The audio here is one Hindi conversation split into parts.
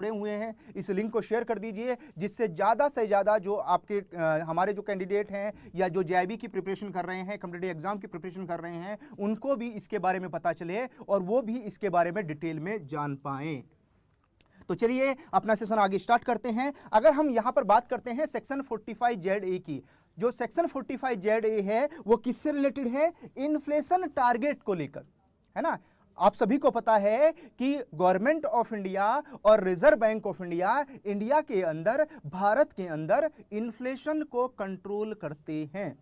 जुड़े हुए हैं, इस लिंक को शेयर कर दीजिए, जिससे ज़्यादा से ज़्यादा जो आपके हमारे जो कैंडिडेट हैं या जो जेआईबी की प्रिपरेशन कर रहे हैं, कॉम्पिटिटिव एग्जाम की प्रिपरेशन कर रहे हैं, उनको भी इसके बारे में पता चले और वो भी इसके बारे में डिटेल में जान पाएं। तो चलिए अपना सेशन आगे स्टार्ट करते हैं। अगर हम यहां पर बात करते हैं सेक्शन 45ZA की, जो सेक्शन 45ZA है वो किससे रिलेटेड है? इन्फ्लेशन टारगेट को लेकर, है ना। आप सभी को पता है कि गवर्नमेंट ऑफ इंडिया और reserve Bank of India India के अंदर, भारत के अंदर इन्फ्लेशन को कंट्रोल करते हैं,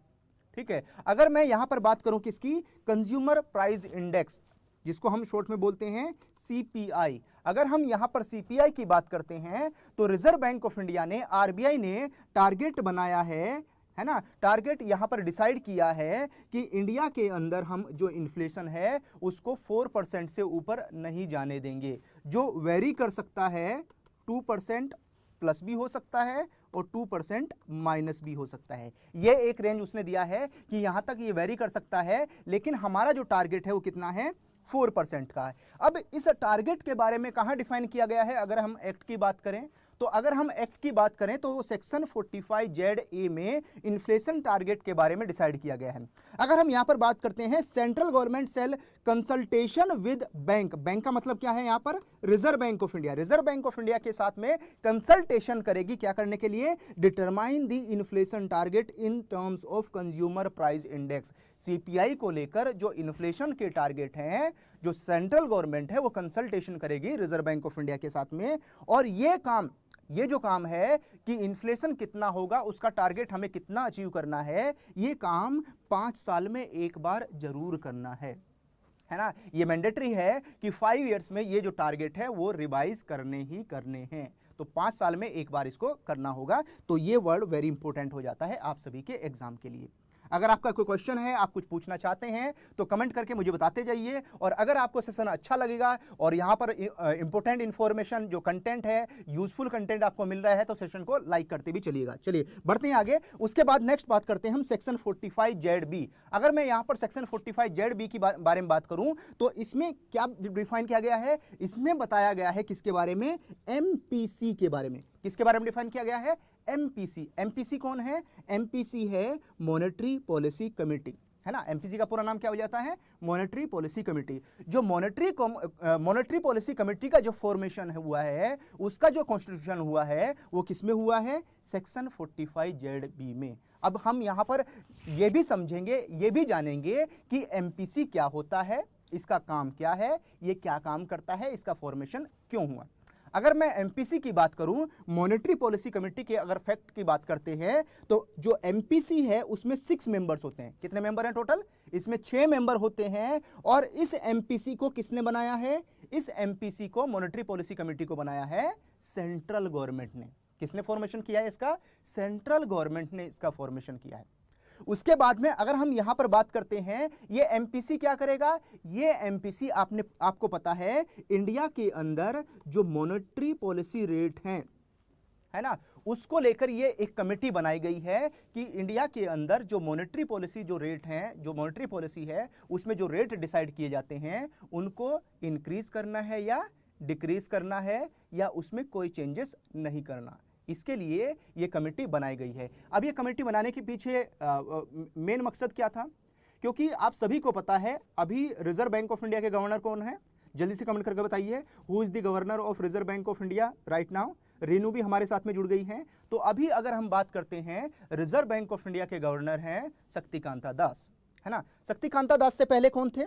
ठीक है। अगर मैं यहां पर बात करूं किसकी? कंज्यूमर प्राइस इंडेक्स, जिसको हम शॉर्ट में बोलते हैं सीपीआई। अगर हम यहां पर सीपीआई की बात करते हैं तो रिजर्व बैंक ऑफ इंडिया ने, आरबीआई ने टारगेट बनाया है ना, टारगेट यहां पर डिसाइड किया है कि इंडिया के अंदर हम जो इन्फ्लेशन है उसको 4% से ऊपर नहीं जाने देंगे, जो वेरी कर सकता है 2% प्लस भी हो सकता है और 2% माइनस भी हो सकता है। ये एक रेंज उसने दिया है कि यहां तक ये वेरी कर सकता है, लेकिन हमारा जो टारगेट है वो कितना है? 4% का है। अब इस टारगेट के बारे में कहां डिफाइन किया गया है? अगर हम एक्ट की बात करें तो, अगर हम एक्ट की बात करें तो सेक्शन 45ZA में इन्फ्लेशन टारगेट के बारे में डिसाइड किया गया है। अगर हम यहां पर बात करते हैं, central government shall consultation with bank, bank का मतलब क्या है यहां पर? Reserve Bank of India. Reserve Bank of India के साथ में कंसल्टेशन करेगी, क्या करने के लिए? Determine the inflation target in terms of consumer price index. CPI को लेकर जो इन्फ्लेशन के टारगेट हैं, जो सेंट्रल गवर्नमेंट है वो कंसल्टेशन करेगी रिजर्व बैंक ऑफ इंडिया के साथ में, और ये जो काम है कि इन्फ्लेशन कितना होगा, उसका टारगेट हमें कितना अचीव करना है, ये काम 5 साल में एक बार जरूर करना है ना। ये मैंडेटरी है कि 5 इयर्स में ये जो टारगेट है वो रिवाइज करने ही करने हैं, तो 5 साल में एक बार इसको करना होगा। तो ये वर्ड वेरी इंपॉर्टेंट हो जाता है आप सभी के एग्जाम के लिए। अगर आपका कोई क्वेश्चन है, आप कुछ पूछना चाहते हैं तो कमेंट करके मुझे बताते जाइए। और अगर आपको सेशन अच्छा लगेगा और यहाँ पर इंपॉर्टेंट इंफॉर्मेशन जो कंटेंट है, यूजफुल कंटेंट आपको मिल रहा है, तो सेशन को लाइक करते भी चलिएगा। चलिए बढ़ते हैं आगे। उसके बाद नेक्स्ट बात करते हैं हम सेक्शन 45ZB। अगर मैं यहाँ पर सेक्शन 45ZB की बारे में बात करूँ तो इसमें क्या डिफाइन किया गया है? इसमें बताया गया है किसके बारे में? एमपीसी के बारे में। किसके बारे में डिफाइन किया गया है? एमपीसी। एमपीसी कौन है? एमपीसी है मॉनेटरी पॉलिसी कमेटी, है ना। एमपीसी का पूरा नाम क्या हो जाता है? Monetary policy committee. जो मॉनेटरी पॉलिसी कमेटी का जो फॉर्मेशन हुआ है, उसका जो कॉन्स्टिट्यूशन हुआ है, वो किसमें हुआ है? सेक्शन 45ZB में। अब हम यहां पर ये भी समझेंगे, ये भी जानेंगे कि एमपीसी क्या होता है, इसका काम क्या है, ये क्या काम करता है, इसका फॉर्मेशन क्यों हुआ। अगर मैं एमपीसी की बात करूं, मॉनेटरी पॉलिसी कमेटी के अगर फैक्ट की बात करते हैं, तो जो एमपीसी है उसमें 6 मेंबर्स होते हैं। कितने मेंबर हैं टोटल? इसमें 6 मेंबर होते हैं। और इस एमपीसी को किसने बनाया है? इस एमपीसी को, मॉनेटरी पॉलिसी कमेटी को बनाया है सेंट्रल गवर्नमेंट ने। किसने फॉर्मेशन किया है इसका? सेंट्रल गवर्नमेंट ने इसका फॉर्मेशन किया है। उसके बाद में अगर हम यहां पर बात करते हैं, ये एमपीसी क्या करेगा? ये एमपीसी आपको पता है, इंडिया के अंदर जो मॉनेटरी पॉलिसी रेट है ना, उसको लेकर ये एक कमेटी बनाई गई है कि इंडिया के अंदर जो मॉनेटरी पॉलिसी जो रेट हैं, जो मॉनेटरी पॉलिसी है उसमें जो रेट डिसाइड किए जाते हैं, उनको इंक्रीज करना है या डिक्रीज करना है, या उसमें कोई चेंजेस नहीं करना। इसके लिए ये कमेटी बनाई गई है। अब ये कमेटी बनाने के पीछे मेन मकसद क्या था? क्योंकि आप सभी को पता है अभी रिजर्व बैंक ऑफ इंडिया के गवर्नर कौन है? जल्दी से कमेंट करके बताइए, who is the governor of reserve Bank of India right now? Renu भी हमारे साथ में जुड़ गई हैं। तो अभी अगर हम बात करते हैं, रिजर्व बैंक ऑफ इंडिया के गवर्नर हैं शक्तिकांता दास, है ना। शक्तिकांता दास से पहले कौन थे?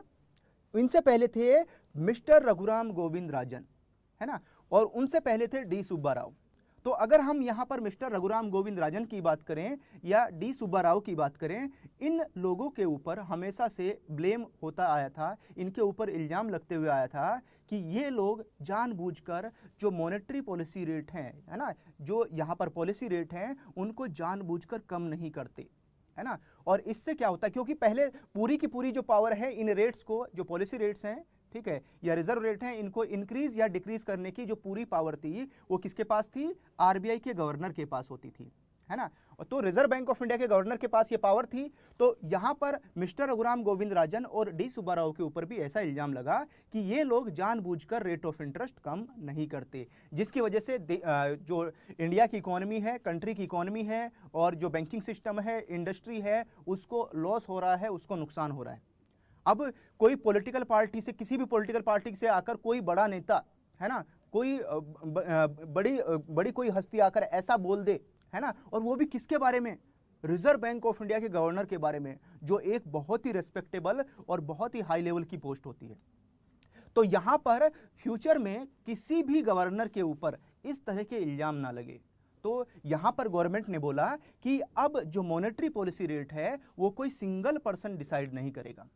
इनसे पहले थे मिस्टर रघुराम गोविंद राजन, है ना, और उनसे पहले थे डी सुब्बा राव। तो अगर हम यहां पर मिस्टर रघुराम गोविंद राजन की बात करें या डी सुब्बा राव की बात करें, इन लोगों के ऊपर हमेशा से ब्लेम होता आया था, इनके ऊपर इल्जाम लगते हुए आया था कि ये लोग जानबूझकर जो मॉनेटरी पॉलिसी रेट हैं, है ना, जो यहां पर पॉलिसी रेट हैं, उनको जानबूझकर कम नहीं करते, है ना। और इससे क्या होता है, क्योंकि पहले पूरी की पूरी जो पावर है इन रेट्स को, जो पॉलिसी रेट्स हैं, ठीक है, या रिजर्व रेट है, इनको इंक्रीज या डिक्रीज करने की जो पूरी पावर थी वो किसके पास थी? आरबीआई के गवर्नर के पास होती थी, है ना। तो रिजर्व बैंक ऑफ इंडिया के गवर्नर के पास ये पावर थी। तो यहां पर मिस्टर रघुराम गोविंदराजन और डी सुब्बाराव के ऊपर भी ऐसा इल्जाम लगा कि ये लोग जानबूझकर रेट ऑफ इंटरेस्ट कम नहीं करते, जिसकी वजह से जो इंडिया की इकोनॉमी है, कंट्री की इकोनॉमी है और जो बैंकिंग सिस्टम है, इंडस्ट्री है, उसको लॉस हो रहा है, उसको नुकसान हो रहा है। अब कोई पॉलिटिकल पार्टी से, किसी भी पॉलिटिकल पार्टी से आकर कोई बड़ा नेता, है ना, कोई बड़ी कोई हस्ती आकर ऐसा बोल दे, है ना, और वो भी किसके बारे में? रिजर्व बैंक ऑफ इंडिया के गवर्नर के बारे में, जो एक बहुत ही रेस्पेक्टेबल और बहुत ही हाई लेवल की पोस्ट होती है। तो यहां पर फ्यूचर में किसी भी गवर्नर के ऊपर इस तरह के इल्जाम ना लगे। तो यहां पर गवर्नमेंट ने बोला कि अब जो मॉनेटरी पॉलिसी रेट है वो कोई सिंगल पर्सन डिसाइड नहीं करेगा,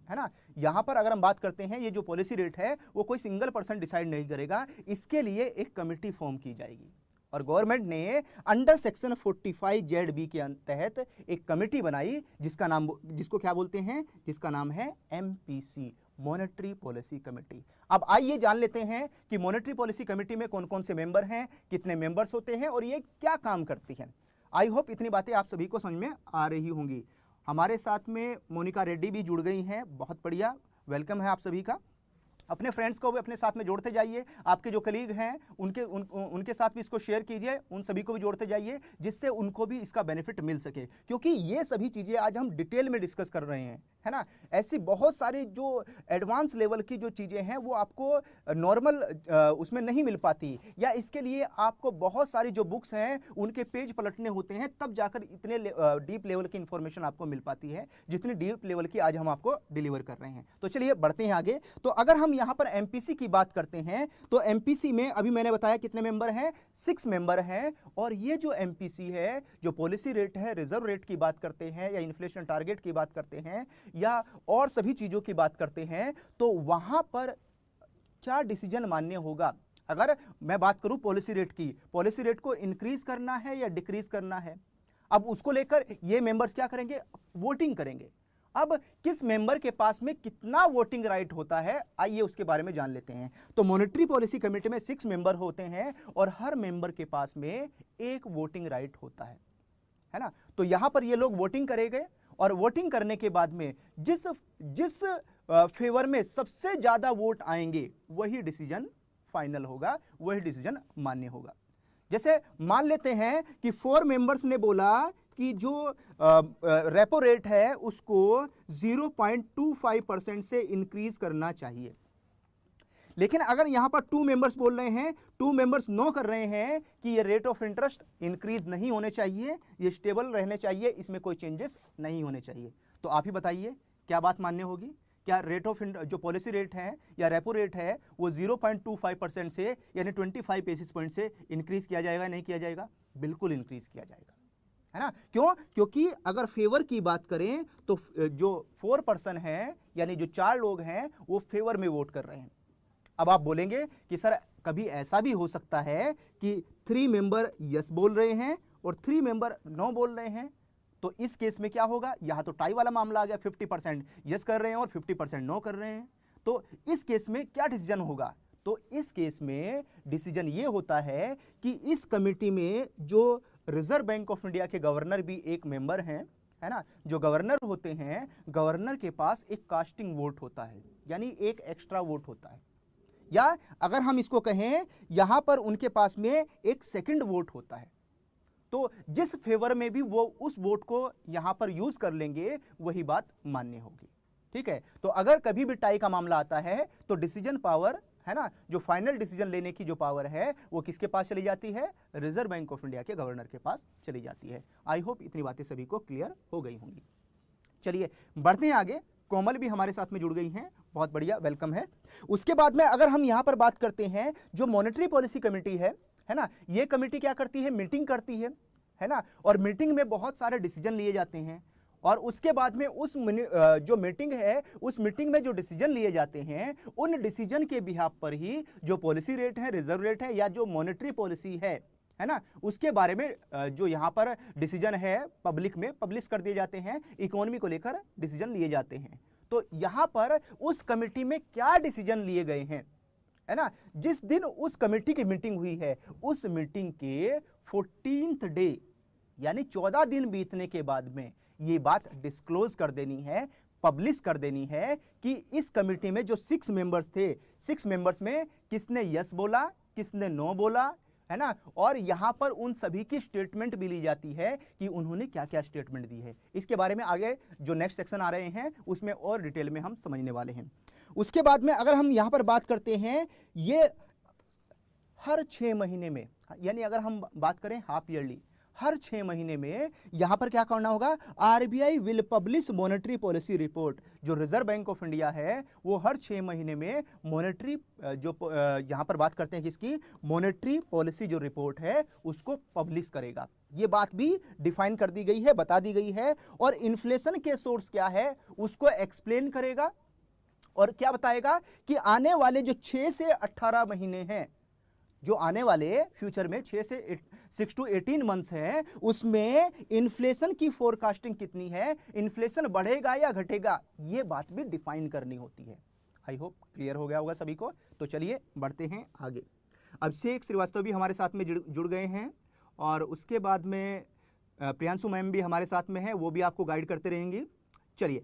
है ना। यहां पर अगर हम बात करते हैं, ये जो पॉलिसी रेट है वो कोई सिंगल पर्सन डिसाइड नहीं करेगा, इसके लिए एक कमेटी फॉर्म की जाएगी। और गवर्नमेंट ने अंडर सेक्शन 45ZB के तहत एक कमेटी बनाई जिसका नाम, जिसको क्या बोलते हैं, जिसका नाम है MPC, मॉनेटरी पॉलिसी कमेटी। अब आइए जान लेते हैं कि मॉनेटरी पॉलिसी कमेटी में कौन कौन से मेंबर हैं, कितने मेंबर्स होते हैं और ये क्या काम करती हैं। आई होप इतनी बातें आप सभी को समझ में आ रही होंगी। हमारे साथ में मोनिका रेड्डी भी जुड़ गई हैं, बहुत बढ़िया, वेलकम है आप सभी का। अपने फ्रेंड्स को भी अपने साथ में जोड़ते जाइए, आपके जो कलीग हैं उनके साथ भी इसको शेयर कीजिए, उन सभी को भी जोड़ते जाइए जिससे उनको भी इसका बेनिफिट मिल सके, क्योंकि ये सभी चीज़ें आज हम डिटेल में डिस्कस कर रहे हैं, है ना। ऐसी बहुत सारी जो एडवांस लेवल की जो चीज़ें हैं वो आपको नॉर्मल उसमें नहीं मिल पाती, या इसके लिए आपको बहुत सारी जो बुक्स हैं उनके पेज पलटने होते हैं, तब जाकर इतने डीप लेवल की इंफॉर्मेशन आपको मिल पाती है जितनी डीप लेवल की आज हम आपको डिलीवर कर रहे हैं। तो चलिए बढ़ते हैं आगे। तो अगर हम यहां पर MPC की बात करते हैं तो MPC में अभी मैंने बताया कितने मेंबर हैं, 6 मेंबर हैं। और ये जो MPC है, जो पॉलिसी रेट है, रिजर्व रेट की बात करते हैं या इन्फ्लेशन टारगेट की बात करते हैं या और सभी चीजों की बात करते हैं, तो वहां पर क्या डिसीजन मान्य होगा। अगर मैं बात करूं पॉलिसी रेट की, पॉलिसी रेट को इंक्रीज करना है या डिक्रीज करना है, अब उसको लेकर ये मेंबर्स क्या करेंगे, वोटिंग करेंगे। अब किस मेंबर के पास में कितना वोटिंग राइट होता है, आइए उसके बारे में जान लेते हैं। तो मॉनेटरी पॉलिसी कमेटी में 6 मेंबर होते हैं और हर मेंबर के पास में एक वोटिंग राइट होता है ना। तो यहां पर ये लोग वोटिंग करेंगे और वोटिंग करने के बाद में जिस फेवर में सबसे ज्यादा वोट आएंगे वही डिसीजन फाइनल होगा, वही डिसीजन मान्य होगा। जैसे मान लेते हैं कि 4 मेंबर्स ने बोला कि जो रेपो रेट है उसको 0.25% से इंक्रीज करना चाहिए, लेकिन अगर यहां पर 2 मेंबर्स बोल रहे हैं, 2 मेंबर्स नो कर रहे हैं कि ये रेट ऑफ इंटरेस्ट इंक्रीज नहीं होने चाहिए, ये स्टेबल रहने चाहिए, इसमें कोई चेंजेस नहीं होने चाहिए, तो आप ही बताइए क्या बात मान्य होगी। क्या रेट ऑफ जो पॉलिसी रेट है या रेपो रेट है वो 0.25% से यानी 25 बेसिस पॉइंट से इंक्रीज किया जाएगा, नहीं किया जाएगा? बिल्कुल इंक्रीज किया जाएगा, है ना। क्यों? क्योंकि अगर फेवर की बात करें तो जो 4 पर्सन है यानी जो 4 लोग हैं वो फेवर में वोट कर रहे हैं। अब आप बोलेंगे कि सर कभी ऐसा भी हो सकता है कि 3 मेंबर यस बोल रहे हैं और 3 मेंबर नो बोल रहे हैं, तो इस केस में क्या होगा, यहां तो टाई वाला मामला आ गया, 50% यस कर रहे हैं और 50% नो कर रहे हैं। तो इस केस में क्या डिसीजन होगा? तो इस केस में डिसीजन ये होता है कि इस कमेटी में जो रिजर्व बैंक ऑफ इंडिया के गवर्नर भी एक मेंबर हैं, है ना। जो गवर्नर होते हैं, गवर्नर के पास एक कास्टिंग वोट होता है, यानी एक एक्स्ट्रा वोट होता है, या अगर हम इसको कहें यहां पर उनके पास में एक सेकंड वोट होता है। तो जिस फेवर में भी वो उस वोट को यहां पर यूज कर लेंगे वही बात मान्य होगी, ठीक है। तो अगर कभी भी टाई का मामला आता है तो डिसीजन पावर, है ना, जो फाइनल डिसीजन लेने की जो पावर है वो किसके पास चली जाती है? रिजर्व बैंक ऑफ इंडिया के गवर्नर के पास चली जाती है। आई होप इतनी बातें सभी को क्लियर हो गई होंगी। चलिए बढ़ते हैं आगे। कोमल भी हमारे साथ में जुड़ गई हैं, बहुत बढ़िया, वेलकम है। उसके बाद में अगर हम यहां पर बात करते हैं जो मॉनेटरी पॉलिसी कमेटी है ना, ये कमेटी क्या करती है? मीटिंग करती है ना, और मीटिंग में बहुत सारे डिसीजन लिए जाते हैं और उसके बाद में उस जो मीटिंग है उस मीटिंग में जो डिसीजन लिए जाते हैं उन डिसीजन के बिहाफ पर ही जो पॉलिसी रेट है, रिजर्व रेट है या जो मॉनेटरी पॉलिसी है ना, उसके बारे में जो यहाँ पर डिसीजन है पब्लिक में पब्लिश कर दिए जाते हैं, इकोनॉमी को लेकर डिसीजन लिए जाते हैं। तो यहाँ पर उस कमेटी में क्या डिसीजन लिए गए हैं, है ना, जिस दिन उस कमेटी की मीटिंग हुई है उस मीटिंग के 14th डे यानी 14 दिन बीतने के बाद में ये बात डिस्क्लोज कर देनी है, पब्लिश कर देनी है कि इस कमेटी में जो 6 मेंबर्स थे, 6 मेंबर्स में किसने यस बोला, किसने नो बोला, है ना। और यहां पर उन सभी की स्टेटमेंट भी ली जाती है कि उन्होंने क्या क्या स्टेटमेंट दी है। इसके बारे में आगे जो नेक्स्ट सेक्शन आ रहे हैं उसमें और डिटेल में हम समझने वाले हैं। उसके बाद में अगर हम यहां पर बात करते हैं, ये हर 6 महीने में, यानी अगर हम बात करें हाफ ईयरली, हर 6 महीने में यहां पर क्या करना होगा, RBI will publish monetary policy report. जो रिजर्व बैंक ऑफ इंडिया है वो हर 6 महीने में मॉनेटरी जो यहां पर बात करते हैं किसकी, मॉनेटरी पॉलिसी जो रिपोर्ट है उसको पब्लिश करेगा। ये बात भी डिफाइन कर दी गई है, बता दी गई है। और इन्फ्लेशन के सोर्स क्या है उसको एक्सप्लेन करेगा और क्या बताएगा कि आने वाले जो 6 से 18 महीने हैं, जो आने वाले फ्यूचर में 6 to 18 मंथ्स हैं, उसमें इन्फ्लेशन की फोरकास्टिंग कितनी है, इन्फ्लेशन बढ़ेगा या घटेगा, ये बात भी डिफाइन करनी होती है। आई होप क्लियर हो गया होगा सभी को। तो चलिए बढ़ते हैं आगे। अभिषेक श्रीवास्तव भी हमारे साथ में जुड़ गए हैं और उसके बाद में प्रियांशु मैम भी हमारे साथ में है, वो भी आपको गाइड करते रहेंगी। चलिए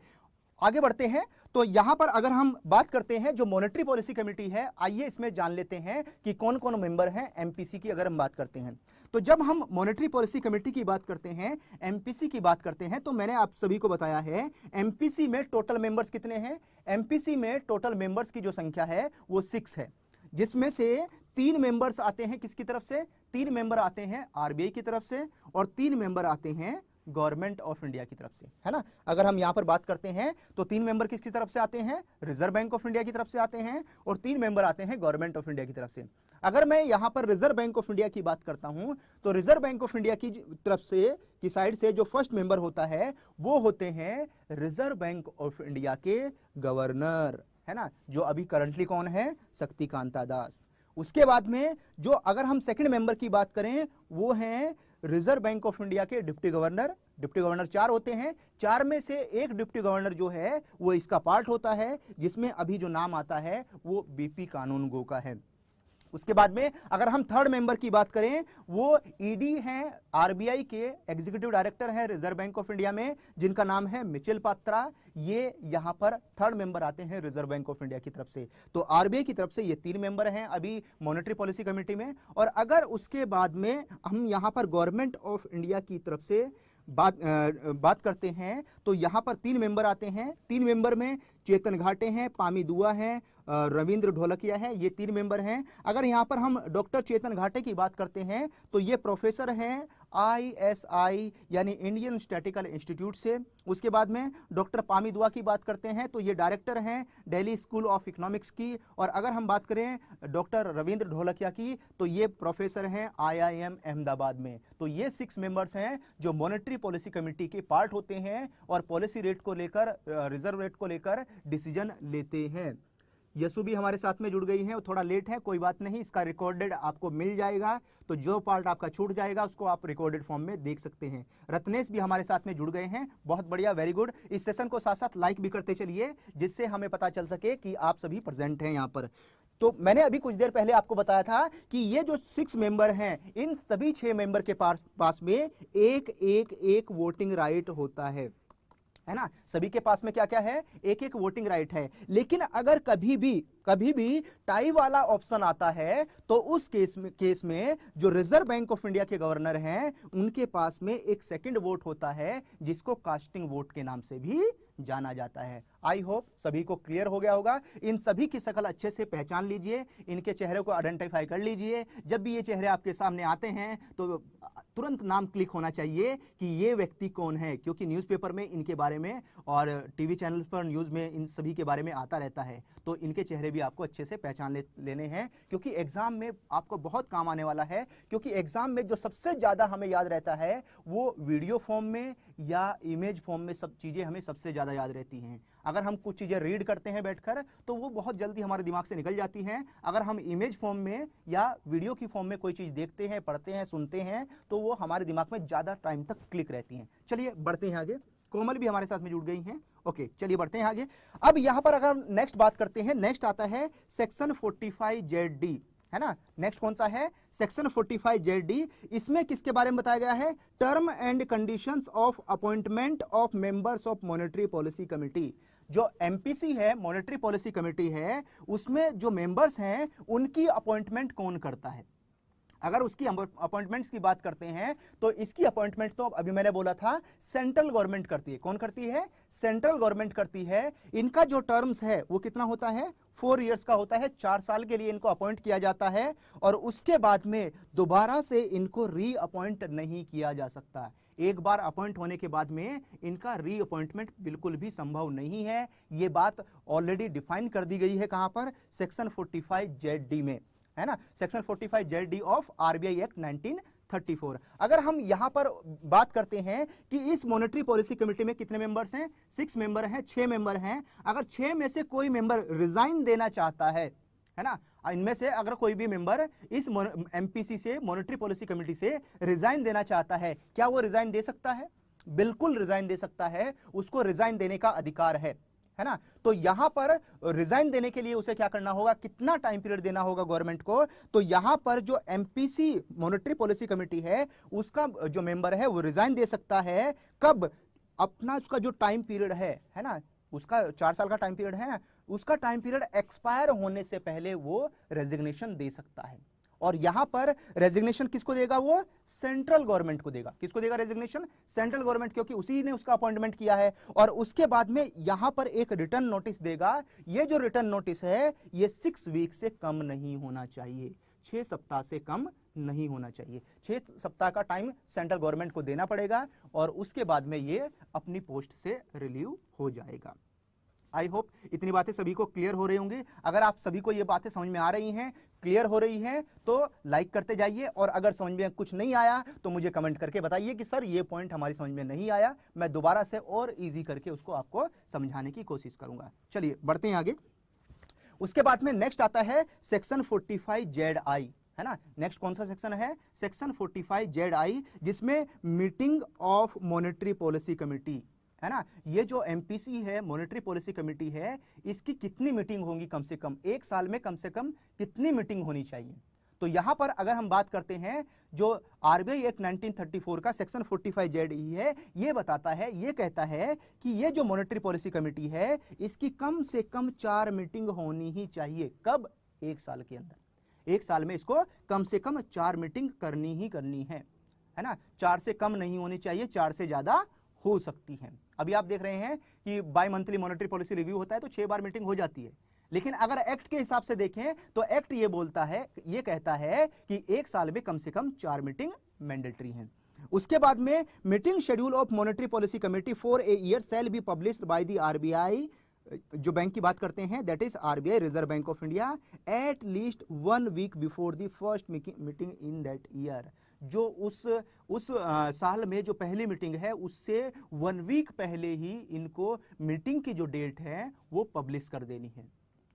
आगे बढ़ते हैं। तो यहां पर अगर हम बात करते हैं जो मॉनेटरी पॉलिसी कमेटी है, आइए इसमें जान लेते हैं कि कौन कौन मेंबर हैं एमपीसी की। अगर हम बात करते हैं तो जब हम मॉनेटरी पॉलिसी कमेटी की बात करते हैं, एमपीसी की बात करते हैं, तो मैंने आप सभी को बताया है एमपीसी में टोटल मेंबर्स कितने हैं। एमपीसी में टोटल मेंबर्स की जो संख्या है वो 6 है, जिसमें से 3 मेंबर्स आते हैं किसकी तरफ से, 3 मेंबर आते हैं आरबीआई की तरफ से और 3 मेंबर आते हैं गवर्नमेंट ऑफ इंडिया की तरफ से, है ना। अगर हम यहां पर बात करते हैं तो 3 मेंबर किसकी तरफ से आते हैं, रिजर्व बैंक ऑफ इंडिया की तरफ से आते हैं और 3 मेंबर आते हैं गवर्नमेंट ऑफ इंडिया की तरफ से। अगर मैं यहां पर रिजर्व बैंक ऑफ इंडिया की बात करता हूं तो रिजर्व बैंक ऑफ इंडिया की तरफ से की साइड से जो फर्स्ट मेंबर होता है वो होते हैं रिजर्व बैंक ऑफ इंडिया के गवर्नर, है ना, जो अभी करंटली कौन है, शक्तिकांता दास। उसके बाद में जो अगर हम सेकंड मेंबर की बात करें वो हैं रिजर्व बैंक ऑफ इंडिया के डिप्टी गवर्नर। डिप्टी गवर्नर 4 होते हैं, 4 में से एक डिप्टी गवर्नर जो है वो इसका पार्ट होता है, जिसमें अभी जो नाम आता है वो बीपी कानूनगो का है। उसके बाद में अगर हम थर्ड मेंबर की बात करें वो ईडी हैं, आरबीआई के एग्जीक्यूटिव डायरेक्टर हैं रिजर्व बैंक ऑफ इंडिया में, जिनका नाम है मिचेल पात्रा। ये यहां पर थर्ड मेंबर आते हैं रिजर्व बैंक ऑफ इंडिया की तरफ से। तो आरबीआई की तरफ से ये 3 मेंबर हैं अभी मॉनेटरी पॉलिसी कमेटी में। और अगर उसके बाद में हम यहां पर गवर्नमेंट ऑफ इंडिया की तरफ से बात करते हैं तो यहां पर 3 मेंबर आते हैं। 3 मेंबर में चेतन घाटे हैं, पामी दुआ हैं, रविंद्र ढोलकिया है, ये 3 मेंबर हैं। अगर यहां पर हम डॉक्टर चेतन घाटे की बात करते हैं तो ये प्रोफेसर हैं ISI यानी इंडियन स्टैटिकल इंस्टीट्यूट से। उसके बाद में डॉक्टर पामी दुआ की बात करते हैं तो ये डायरेक्टर हैं दिल्ली स्कूल ऑफ इकोनॉमिक्स की। और अगर हम बात करें डॉक्टर रविंद्र ढोलकिया की तो ये प्रोफेसर हैं IIM अहमदाबाद में। तो ये 6 मेंबर्स हैं जो मॉनेटरी पॉलिसी कमेटी के पार्ट होते हैं और पॉलिसी रेट को लेकर, रिजर्व रेट को लेकर डिसीजन लेते हैं। यसु भी हमारे साथ में जुड़ गई हैं, वो थोड़ा लेट है, कोई बात नहीं, इसका रिकॉर्डेड आपको मिल जाएगा। तो जो पार्ट आपका छूट जाएगा उसको आप रिकॉर्डेड फॉर्म में देख सकते हैं। रत्नेश भी हमारे साथ में जुड़ गए हैं, बहुत बढ़िया, वेरी गुड। इस सेशन को साथ साथ लाइक भी करते चलिए जिससे हमें पता चल सके कि आप सभी प्रेजेंट हैं यहाँ पर। तो मैंने अभी कुछ देर पहले आपको बताया था कि ये जो 6 मेंबर हैं, इन सभी 6 मेंबर के पास में एक वोटिंग राइट होता है ना। सभी के पास में क्या क्या है, एक वोटिंग राइट है। लेकिन अगर कभी भी टाई वाला ऑप्शन आता है तो उस केस में जो रिजर्व बैंक ऑफ इंडिया के गवर्नर हैं उनके पास में एक सेकंड वोट होता है जिसको कास्टिंग वोट के नाम से भी जाना जाता है। आई होप सभी को क्लियर हो गया होगा। इन सभी की शक्ल अच्छे से पहचान लीजिए, इनके चेहरे को आइडेंटिफाई कर लीजिए। जब भी ये चेहरे आपके सामने आते हैं तो तुरंत नाम क्लिक होना चाहिए कि ये व्यक्ति कौन है, क्योंकि न्यूज़पेपर में इनके बारे में और टीवी चैनल पर न्यूज़ में इन सभी के बारे में आता रहता है। तो इनके चेहरे भी आपको अच्छे से पहचान लेने हैं, क्योंकि एग्जाम में आपको बहुत काम आने वाला है। क्योंकि एग्जाम में जो सबसे ज़्यादा हमें याद रहता है वो वीडियो फॉर्म में या इमेज फॉर्म में सब चीज़ें हमें सबसे ज़्यादा याद रहती हैं। अगर हम कुछ चीज़ें रीड करते हैं बैठकर तो वो बहुत जल्दी हमारे दिमाग से निकल जाती हैं। अगर हम इमेज फॉर्म में या वीडियो की फॉर्म में कोई चीज़ देखते हैं, पढ़ते हैं, सुनते हैं तो वो हमारे दिमाग में ज़्यादा टाइम तक क्लिक रहती हैं। चलिए बढ़ते हैं आगे। कोमल भी हमारे साथ में जुड़ गई हैं। ओके चलिए बढ़ते हैं आगे। अब यहाँ पर अगर नेक्स्ट बात करते हैं, नेक्स्ट आता है सेक्शन 45ZD। है ना। नेक्स्ट कौन सा है, सेक्शन 45 जेडी। इसमें किसके बारे में बताया गया है, term and conditions of appointment of members of monetary policy committee. जो एमपीसी है, मॉनेटरी पॉलिसी कमिटी है, उसमें जो मेंबर्स हैं उनकी अपॉइंटमेंट कौन करता है। अगर उसकी अपॉइंटमेंट्स की बात करते हैं तो इसकी अपॉइंटमेंट तो अभी मैंने बोला था सेंट्रल गवर्नमेंट करती है। कौन करती है, सेंट्रल गवर्नमेंट करती है। इनका जो टर्म्स है वो कितना होता है, 4 इयर्स का होता है। 4 साल के लिए इनको अपॉइंट किया जाता है और उसके बाद में दोबारा से इनको री अपॉइंट नहीं किया जा सकता। एक बार अपॉइंट होने के बाद में इनका री अपॉइंटमेंट बिल्कुल भी संभव नहीं है। यह बात ऑलरेडी डिफाइन कर दी गई है कहां पर, सेक्शन 45 जेड में, है ना, section 45 JD of RBI act 1934। अगर हम यहां पर बात करते हैं कि इस मॉनेटरी पॉलिसी कमेटी में कितने मेंबर्स हैं, 6 मेंबर हैं, 6 मेंबर हैं। अगर 6 में से कोई मेंबर रिजाइन देना चाहता है ना, इनमें से अगर कोई भी मेंबर इस एमपीसी से, मॉनेटरी पॉलिसी कमेटी से रिजाइन देना चाहता है, क्या वो रिजाइन दे सकता है, बिल्कुल रिजाइन दे सकता है। उसको रिजाइन देने का अधिकार है ना। तो यहां पर रिजाइन देने के लिए उसे क्या करना होगा, कितना टाइम पीरियड देना होगा गवर्नमेंट को। तो यहां पर जो एमपीसी मॉनेटरी पॉलिसी कमेटी है उसका जो मेंबर है वो रिजाइन दे सकता है। कब, अपना उसका जो टाइम पीरियड है ना, उसका 4 साल का टाइम पीरियड है, उसका टाइम पीरियड एक्सपायर होने से पहले वो रेजिग्नेशन दे सकता है। और यहां पर रेजिग्नेशन किसको देगा, वो सेंट्रल गवर्नमेंट को देगा। किसको देगा रेजिग्नेशन, सेंट्रल गवर्नमेंट, क्योंकि उसी ने उसका अपॉइंटमेंट किया है। और उसके बाद में यहां पर एक रिटर्न नोटिस देगा। ये जो रिटर्न नोटिस है ये 6 वीक से कम नहीं होना चाहिए, 6 सप्ताह से कम नहीं होना चाहिए। 6 सप्ताह का टाइम सेंट्रल गवर्नमेंट को देना पड़ेगा और उसके बाद में ये अपनी पोस्ट से रिलीव हो जाएगा। आई होप इतनी बातें सभी को क्लियर हो रही होंगी। अगर आप सभी को ये बातें समझ में आ रही हैं, क्लियर हो रही हैं, तो लाइक करते जाइए। और अगर समझ में कुछ नहीं आया तो मुझे कमेंट करके बताइए कि सर ये पॉइंट हमारी समझ में नहीं आया। मैं दोबारा से और इजी करके उसको आपको समझाने की कोशिश करूंगा। चलिए बढ़ते हैं आगे। उसके बाद में नेक्स्ट आता है सेक्शन 45 जेड आई, है ना। नेक्स्ट कौन सा सेक्शन है, सेक्शन 45 जेड आई, जिसमें meeting of monetary policy committee, है ना। ये जो एमपीसी है, मॉनेटरी पॉलिसी कमेटी है, इसकी कितनी मीटिंग होंगी, कम से कम 1 साल में कम से कम कितनी मीटिंग होनी चाहिए। तो यहां पर अगर हम बात करते हैं, जो आरबीआई एक्ट 1934 का सेक्शन 45 जेड ई है, ये बताता है, ये कहता है कि ये जो मॉनेटरी पॉलिसी कमेटी है इसकी कम से कम 4 मीटिंग होनी ही चाहिए। कब, 1 साल के अंदर। 1 साल में इसको कम से कम 4 मीटिंग करनी ही करनी है ना। 4 से कम नहीं होनी चाहिए, 4 से ज्यादा हो सकती है। अभी आप देख रहे हैं कि by monthly monetary policy review होता है तो 6 बार मीटिंग हो जाती है। लेकिन अगर एक्ट के हिसाब से देखें तो एक्ट ये बोलता है, ये कहता है कि 1 साल में कम से कम 4 मीटिंग मैंडेटरी हैं। उसके बाद में meeting schedule of monetary policy committee for a year shall be published by the RBI, जो बैंक की बात करते हैं that is RBI Reserve Bank of India, at least 1 week before the first meeting in that year. जो उस साल में जो पहली मीटिंग है उससे 1 वीक पहले ही इनको मीटिंग की जो डेट है वो पब्लिश कर देनी है।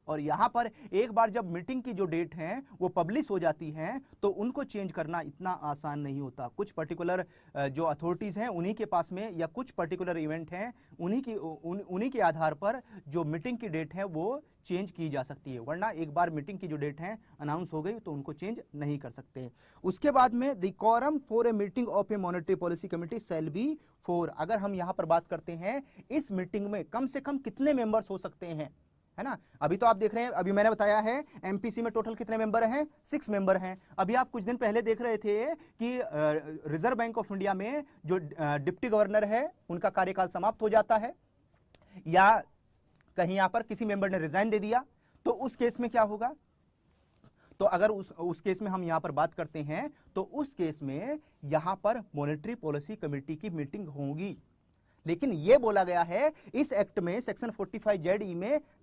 और यहां पर एक बार जब मीटिंग की जो डेट है वो पब्लिश हो जाती है तो उनको चेंज करना इतना आसान नहीं होता। कुछ पर्टिकुलर जो अथॉरिटीज हैं उन्हीं के पास में, या कुछ पर्टिकुलर इवेंट हैं उन्हीं के आधार पर जो मीटिंग की डेट है वो चेंज की जा सकती है। वरना एक बार मीटिंग की जो डेट है अनाउंस हो गई तो उनको चेंज नहीं कर सकते। उसके बाद में the quorum for a meeting of a monetary policy committee shall be 4। अगर हम यहां पर बात करते हैं इस मीटिंग में कम से कम कितने मेंबर्स हो सकते हैं, है ना। अभी तो आप देख रहे हैं, अभी मैंने बताया है एमपीसी में टोटल कितने मेंबर हैं, 6 मेंबर हैं। अभी आप कुछ दिन पहले देख रहे थे कि रिजर्व बैंक ऑफ इंडिया में जो डिप्टी गवर्नर है उनका कार्यकाल समाप्त हो जाता है, या कहीं यहां पर किसी मेंबर ने रिजाइन दे दिया, तो उस केस में क्या होगा। तो अगर उस केस में हम यहां पर बात करते हैं तो उस केस में यहां पर मॉनेटरी पॉलिसी कमेटी की मीटिंग होगी। लेकिन यह बोला गया है इस एक्ट में सेक्शन 45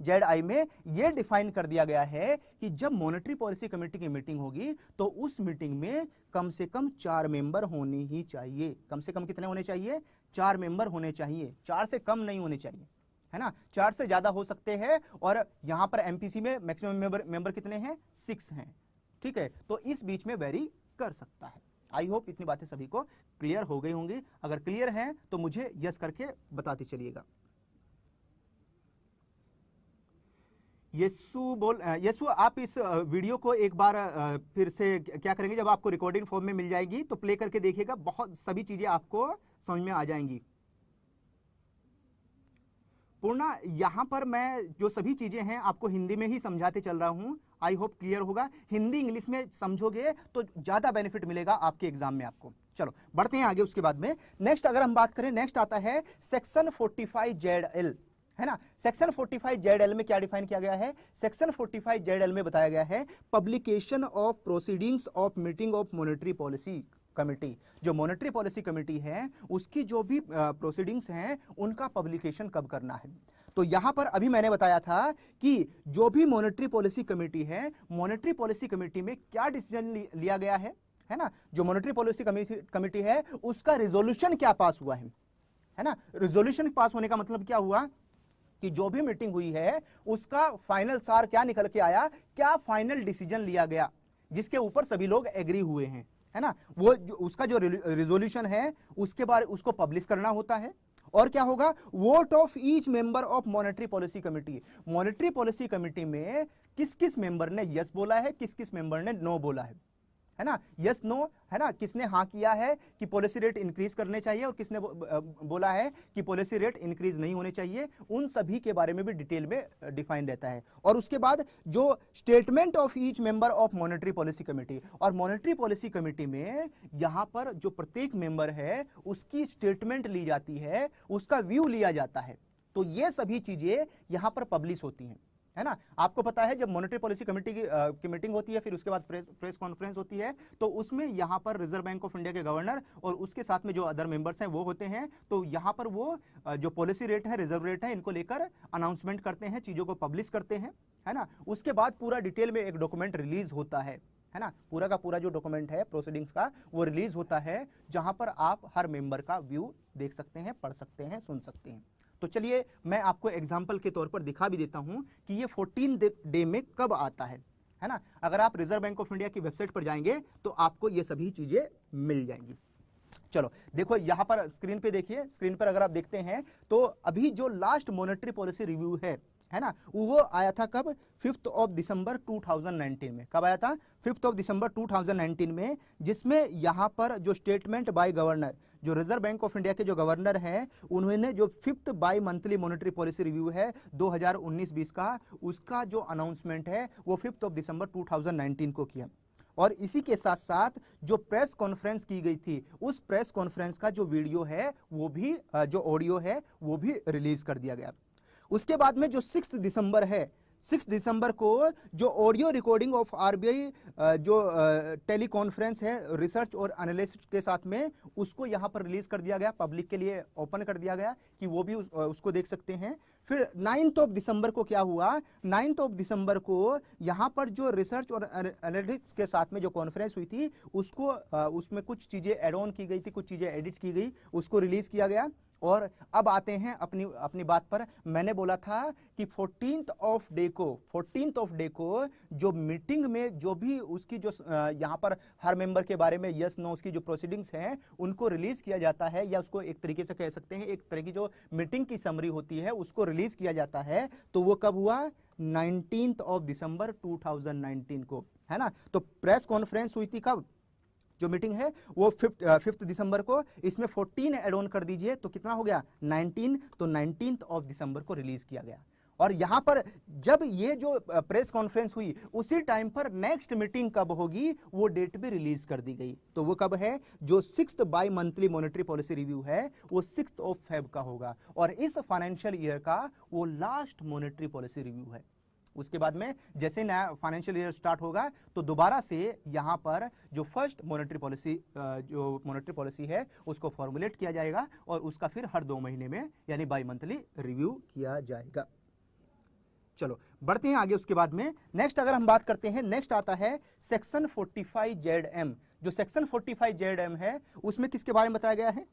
जेड आई में यह डिफाइन कर दिया गया है कि जब मॉनेटरी पॉलिसी कमेटी की मीटिंग होगी तो उस मीटिंग में कम से कम 4 मेंबर होने ही चाहिए। कम से कम कितने होने चाहिए, 4 मेंबर होने चाहिए, 4 से कम नहीं होने चाहिए, है ना। 4 से ज्यादा हो सकते हैं। और यहां पर एमपीसी में मैक्सिमम मेंबर कितने हैं, 6 हैं, ठीक है। तो इस बीच में वेरी कर सकता है। आई होप इतनी बातें सभी को क्लियर हो गई होंगी। अगर क्लियर हैं तो मुझे यस करके बताते चलिएगा। यस्सु आप इस वीडियो को एक बार फिर से क्या करेंगे, जब आपको रिकॉर्डिंग फॉर्म में मिल जाएगी तो प्ले करके देखिएगा, बहुत सभी चीजें आपको समझ में आ जाएंगी। पूर्णा, यहां पर मैं जो सभी चीजें हैं आपको हिंदी में ही समझाते चल रहा हूं, आई होप क्लियर होगा। हिंदी इंग्लिश में समझोगे तो ज्यादा बेनिफिट मिलेगा आपके एग्जाम में आपको। चलो बढ़ते हैं आगे। उसके बाद में नेक्स्ट अगर हम बात करें, नेक्स्ट आता है सेक्शन 45 ZL, है ना। सेक्शन 45 ZL में क्या डिफाइन किया गया है? सेक्शन 45 ZL में बताया गया है publication of proceedings of meeting of monetary policy committee. जो मॉनेटरी पॉलिसी कमेटी है उसकी जो भी प्रोसीडिंग्स हैं उनका पब्लिकेशन कब करना है। तो यहां पर अभी मैंने बताया था कि जो भी मॉनेटरी पॉलिसी कमेटी है, मॉनेटरी पॉलिसी कमेटी में क्या डिसीजन लिया गया है ना। जो मॉनेटरी पॉलिसी कमेटी है उसका रिजोल्यूशन क्या पास हुआ है ना। रिजोल्यूशन पास होने का मतलब क्या हुआ कि जो भी मीटिंग हुई है उसका फाइनल सार क्या निकल के आया, क्या फाइनल डिसीजन लिया गया जिसके ऊपर सभी लोग एग्री हुए हैं, है ना। वो उसका जो रिजोल्यूशन है उसके बारे उसको पब्लिश करना होता है। और क्या होगा? Vote of each member of monetary policy committee. Monetary policy committee में किस किस मेंबर ने यस बोला है, किस किस मेंबर ने नो बोला है ना। यस नो, है ना। किसने हाँ किया है कि पॉलिसी रेट इंक्रीज करने चाहिए और किसने बोला है कि पॉलिसी रेट इंक्रीज नहीं होने चाहिए, उन सभी के बारे में भी डिटेल में डिफाइन रहता है। और उसके बाद जो statement of each member of monetary policy committee, और मॉनेटरी पॉलिसी कमेटी में यहां पर जो प्रत्येक मेंबर है उसकी स्टेटमेंट ली जाती है, उसका व्यू लिया जाता है। तो ये सभी चीजें यहां पर पब्लिश होती हैं, है ना। आपको पता है जब मॉनेटरी पॉलिसी कमेटी की मीटिंग होती है, फिर उसके बाद प्रेस कॉन्फ्रेंस होती है, तो उसमें यहां पर रिजर्व बैंक ऑफ इंडिया के गवर्नर और उसके साथ में जो अदर मेंबर्स हैं वो होते हैं। तो यहां पर वो जो पॉलिसी रेट है, रिजर्व रेट है, इनको लेकर अनाउंसमेंट करते हैं, चीजों को पब्लिश करते हैं, है ना। उसके बाद पूरा डिटेल में एक डॉक्यूमेंट रिलीज होता है ना। पूरा का पूरा जो डॉक्यूमेंट है प्रोसीडिंग्स का वो रिलीज होता है, जहां पर आप हर मेंबर का व्यू देख सकते हैं, पढ़ सकते हैं, सुन सकते हैं। तो चलिए मैं आपको एग्जाम्पल के तौर पर दिखा भी देता हूं कि ये 14 डे में कब आता है ना। अगर आप रिजर्व बैंक ऑफ इंडिया की वेबसाइट पर जाएंगे तो आपको ये सभी चीजें मिल जाएंगी। चलो देखो यहां पर स्क्रीन पे देखिए, स्क्रीन पर अगर आप देखते हैं तो अभी जो लास्ट मॉनेटरी पॉलिसी रिव्यू है ना, वो आया था कब? 5 दिसंबर 2019 में। कब आया था? 5 दिसंबर 2019 में, जिसमें यहां पर जो स्टेटमेंट बाय गवर्नर, जो रिजर्व बैंक ऑफ इंडिया के जो गवर्नर हैं, उन्होंने जो 5th by monthly monetary policy review है 2019-20 का, उसका जो अनाउंसमेंट है वो 5 दिसंबर 2019 को किया। और इसी के साथ साथ जो प्रेस कॉन्फ्रेंस की गई थी, उस प्रेस कॉन्फ्रेंस का जो वीडियो है वो भी, जो ऑडियो है वो भी रिलीज कर दिया गया। उसके बाद में जो 6 दिसंबर है, 6 दिसंबर को जो ऑडियो रिकॉर्डिंग ऑफ आरबीआई जो टेली कॉन्फ्रेंस है रिसर्च और एनालिसिस के साथ में, उसको यहां पर रिलीज कर दिया गया, पब्लिक के लिए ओपन कर दिया गया कि वो भी उसको देख सकते हैं। फिर 9 दिसंबर को क्या हुआ? 9 दिसंबर को यहां पर जो रिसर्च और एनालिटिक्स के साथ में जो कॉन्फ्रेंस हुई थी उसको उसमें कुछ चीजें एड ऑन की गई थी, कुछ चीजें एडिट की गई, उसको रिलीज किया गया। और अब आते हैं अपनी बात पर। मैंने बोला था कि 14th ऑफ डे को जो मीटिंग में जो भी उसकी जो यहाँ पर हर मेंबर के बारे में यस नो उसकी जो प्रोसीडिंग्स हैं उनको रिलीज किया जाता है, या उसको एक तरीके से कह सकते हैं एक तरह की जो मीटिंग की समरी होती है उसको रिलीज किया जाता है। तो वो कब हुआ? 19 दिसंबर 2019 को, है ना। तो प्रेस कॉन्फ्रेंस हुई थी कब? जो मीटिंग है वो 5 दिसंबर को, इसमें 14 एड ऑन कर दीजिए तो कितना हो गया? 19। तो 19 दिसंबर को रिलीज किया गया। और यहां पर जब ये जो प्रेस कॉन्फ्रेंस हुई उसी टाइम पर नेक्स्ट मीटिंग कब होगी वो डेट भी रिलीज कर दी गई। तो वो कब है? जो 6th by monthly monetary policy review है वो 6 फेब का होगा, और इस फाइनेंशियल ईयर का वो लास्ट मॉनेटरी पॉलिसी रिव्यू है। उसके बाद में जैसे नया फाइनेंशियल ईयर स्टार्ट होगा तो दोबारा से यहां पर जो फर्स्ट मॉनेटरी पॉलिसी है उसको फॉर्मुलेट किया जाएगा और उसका फिर हर 2 महीने में यानी बाई मंथली रिव्यू किया जाएगा। चलो बढ़ते हैं आगे। उसके बाद में नेक्स्ट अगर हम बात करते हैं, नेक्स्ट आता है सेक्शन 45 ZM। जो सेक्शन 45 ZM है उसमें किसके बारे में बताया गया है?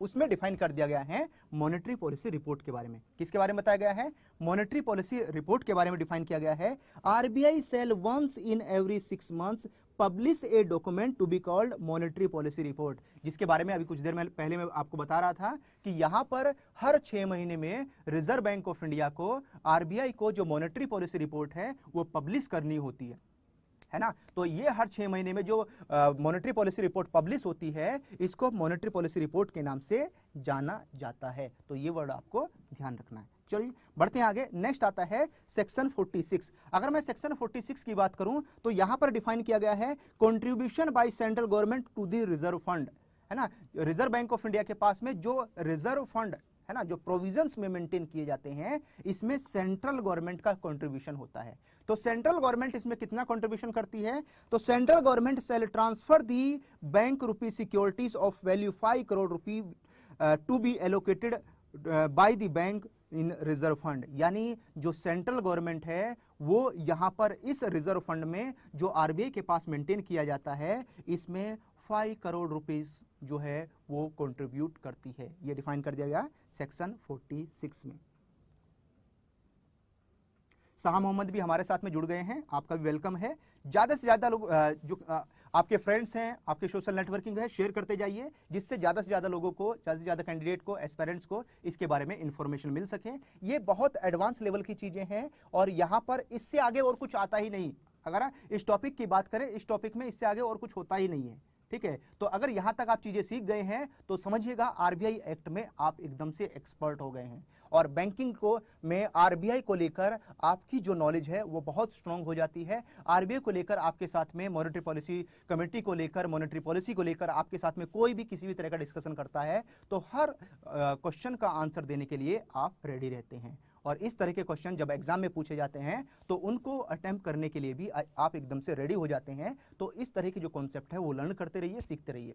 उसमें डिफाइन कर दिया गया है मॉनेटरी पॉलिसी रिपोर्ट के बारे में। किसके बारे में बताया गया है? मॉनेटरी पॉलिसी रिपोर्ट के बारे में डिफाइन किया गया है। RBI shall once in every 6 months publish a document to be called monetary policy report, जिसके बारे में अभी कुछ देर पहले मैं आपको बता रहा था कि यहां पर हर 6 महीने में रिजर्व बैंक ऑफ इंडिया को, आरबीआई को जो मॉनेटरी पॉलिसी रिपोर्ट है वो पब्लिश करनी होती है ना। तो ये हर 6 महीने में जो मॉनेटरी पॉलिसी रिपोर्ट पब्लिश होती है, इसको मॉनेटरी पॉलिसी रिपोर्ट के नाम से जाना जाता है। तो ये वर्ड आपको ध्यान रखना है। चलिए बढ़ते हैं आगे। नेक्स्ट आता है सेक्शन 46। अगर मैं सेक्शन 46 की बात करूं तो यहां पर डिफाइन किया गया है contribution by central government to the reserve fund, है ना। रिजर्व बैंक ऑफ इंडिया के पास में जो रिजर्व फंड है ना, जो प्रोविजंस में मेंटेन किए जाते हैं, इसमें सेंट्रल गवर्नमेंट का कंट्रीब्यूशन होता है। तो सेंट्रल गवर्नमेंट इसमें कितना कंट्रीब्यूशन करती है? तो central government shall transfer the bank rupee securities of value 5 crore rupee to be allocated by the bank in reserve fund. यानी जो सेंट्रल गवर्नमेंट है वो यहां पर इस रिजर्व फंड में जो आरबीआई के पास मेंटेन किया जाता है, इसमें 5 करोड़ रुपीस जो है वो कंट्रीब्यूट करती है। ये डिफाइन कर दिया गया सेक्शन 46 में। शाह मोहम्मद भी हमारे साथ में जुड़ गए हैं, आपका भी वेलकम है। ज्यादा से ज्यादा लोग जो आपके फ्रेंड्स हैं, आपके सोशल नेटवर्किंग है, शेयर करते जाइए, जिससे ज्यादा से ज्यादा लोगों को, ज्यादा से ज्यादा कैंडिडेट को, एस्पिरेंट्स को इसके बारे में इंफॉर्मेशन मिल सके। ये बहुत एडवांस लेवल की चीजें हैं और यहां पर इससे आगे और कुछ आता ही नहीं। अगर इस टॉपिक की बात करें, इस टॉपिक में इससे आगे और कुछ होता ही नहीं है, ठीक है। तो अगर यहां तक आप चीजें सीख गए हैं तो समझिएगा आरबीआई एक्ट में आप एकदम से एक्सपर्ट हो गए हैं और बैंकिंग को में आरबीआई को लेकर आपकी जो नॉलेज है वो बहुत स्ट्रांग हो जाती है। आरबीआई को लेकर आपके साथ में मॉनेटरी पॉलिसी कमेटी को लेकर, मॉनेटरी पॉलिसी को लेकर आपके साथ में कोई भी किसी भी तरह का डिस्कशन करता है तो हर क्वेश्चन का आंसर देने के लिए आप रेडी रहते हैं। और इस तरह के क्वेश्चन जब एग्जाम में पूछे जाते हैं तो उनको अटेम्प्ट करने के लिए भी आप एकदम से रेडी हो जाते हैं। तो इस तरह की जो कॉन्सेप्ट है वो लर्न करते रहिए, सीखते रहिए।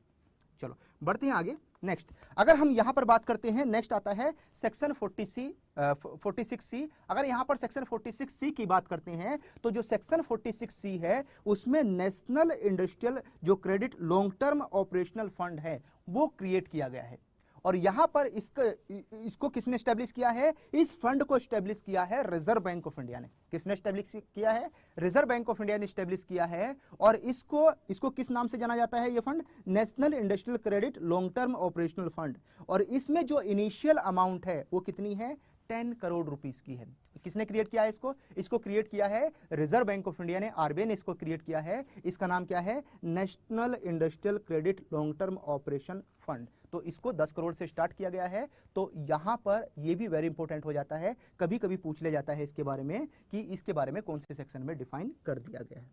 चलो बढ़ते हैं आगे। नेक्स्ट अगर हम यहां पर बात करते हैं, नेक्स्ट आता है सेक्शन 46C। अगर यहां पर सेक्शन 46C की बात करते हैं तो जो सेक्शन 46C है उसमें नेशनल इंडस्ट्रियल जो credit long term operational fund है वो क्रिएट किया गया है। और यहां पर इसको किसने स्टैब्लिश किया है? इस फंड को स्टैब्लिश किया है रिजर्व बैंक ऑफ इंडिया ने। किसने स्टैब्लिश किया है? रिजर्व बैंक ऑफ इंडिया ने स्टैब्लिश किया है। और इसको किस नाम से जाना जाता है? ये fund national industrial credit long term operational fund. और इसमें जो इनिशियल अमाउंट है वो कितनी है? 10 करोड़ रुपीस की है। किसने क्रिएट किया है इसको क्रिएट किया है रिजर्व बैंक ऑफ इंडिया ने, आरबीआई ने इसको क्रिएट किया है। इसका नाम क्या है? National industrial credit long term operation fund. तो इसको 10 करोड़ से स्टार्ट किया गया है। तो यहां पर यह भी वेरी इंपॉर्टेंट हो जाता है, कभी कभी पूछ ले जाता है इसके बारे में कि इसके बारे में कौन से सेक्शन में डिफाइन कर दिया गया है।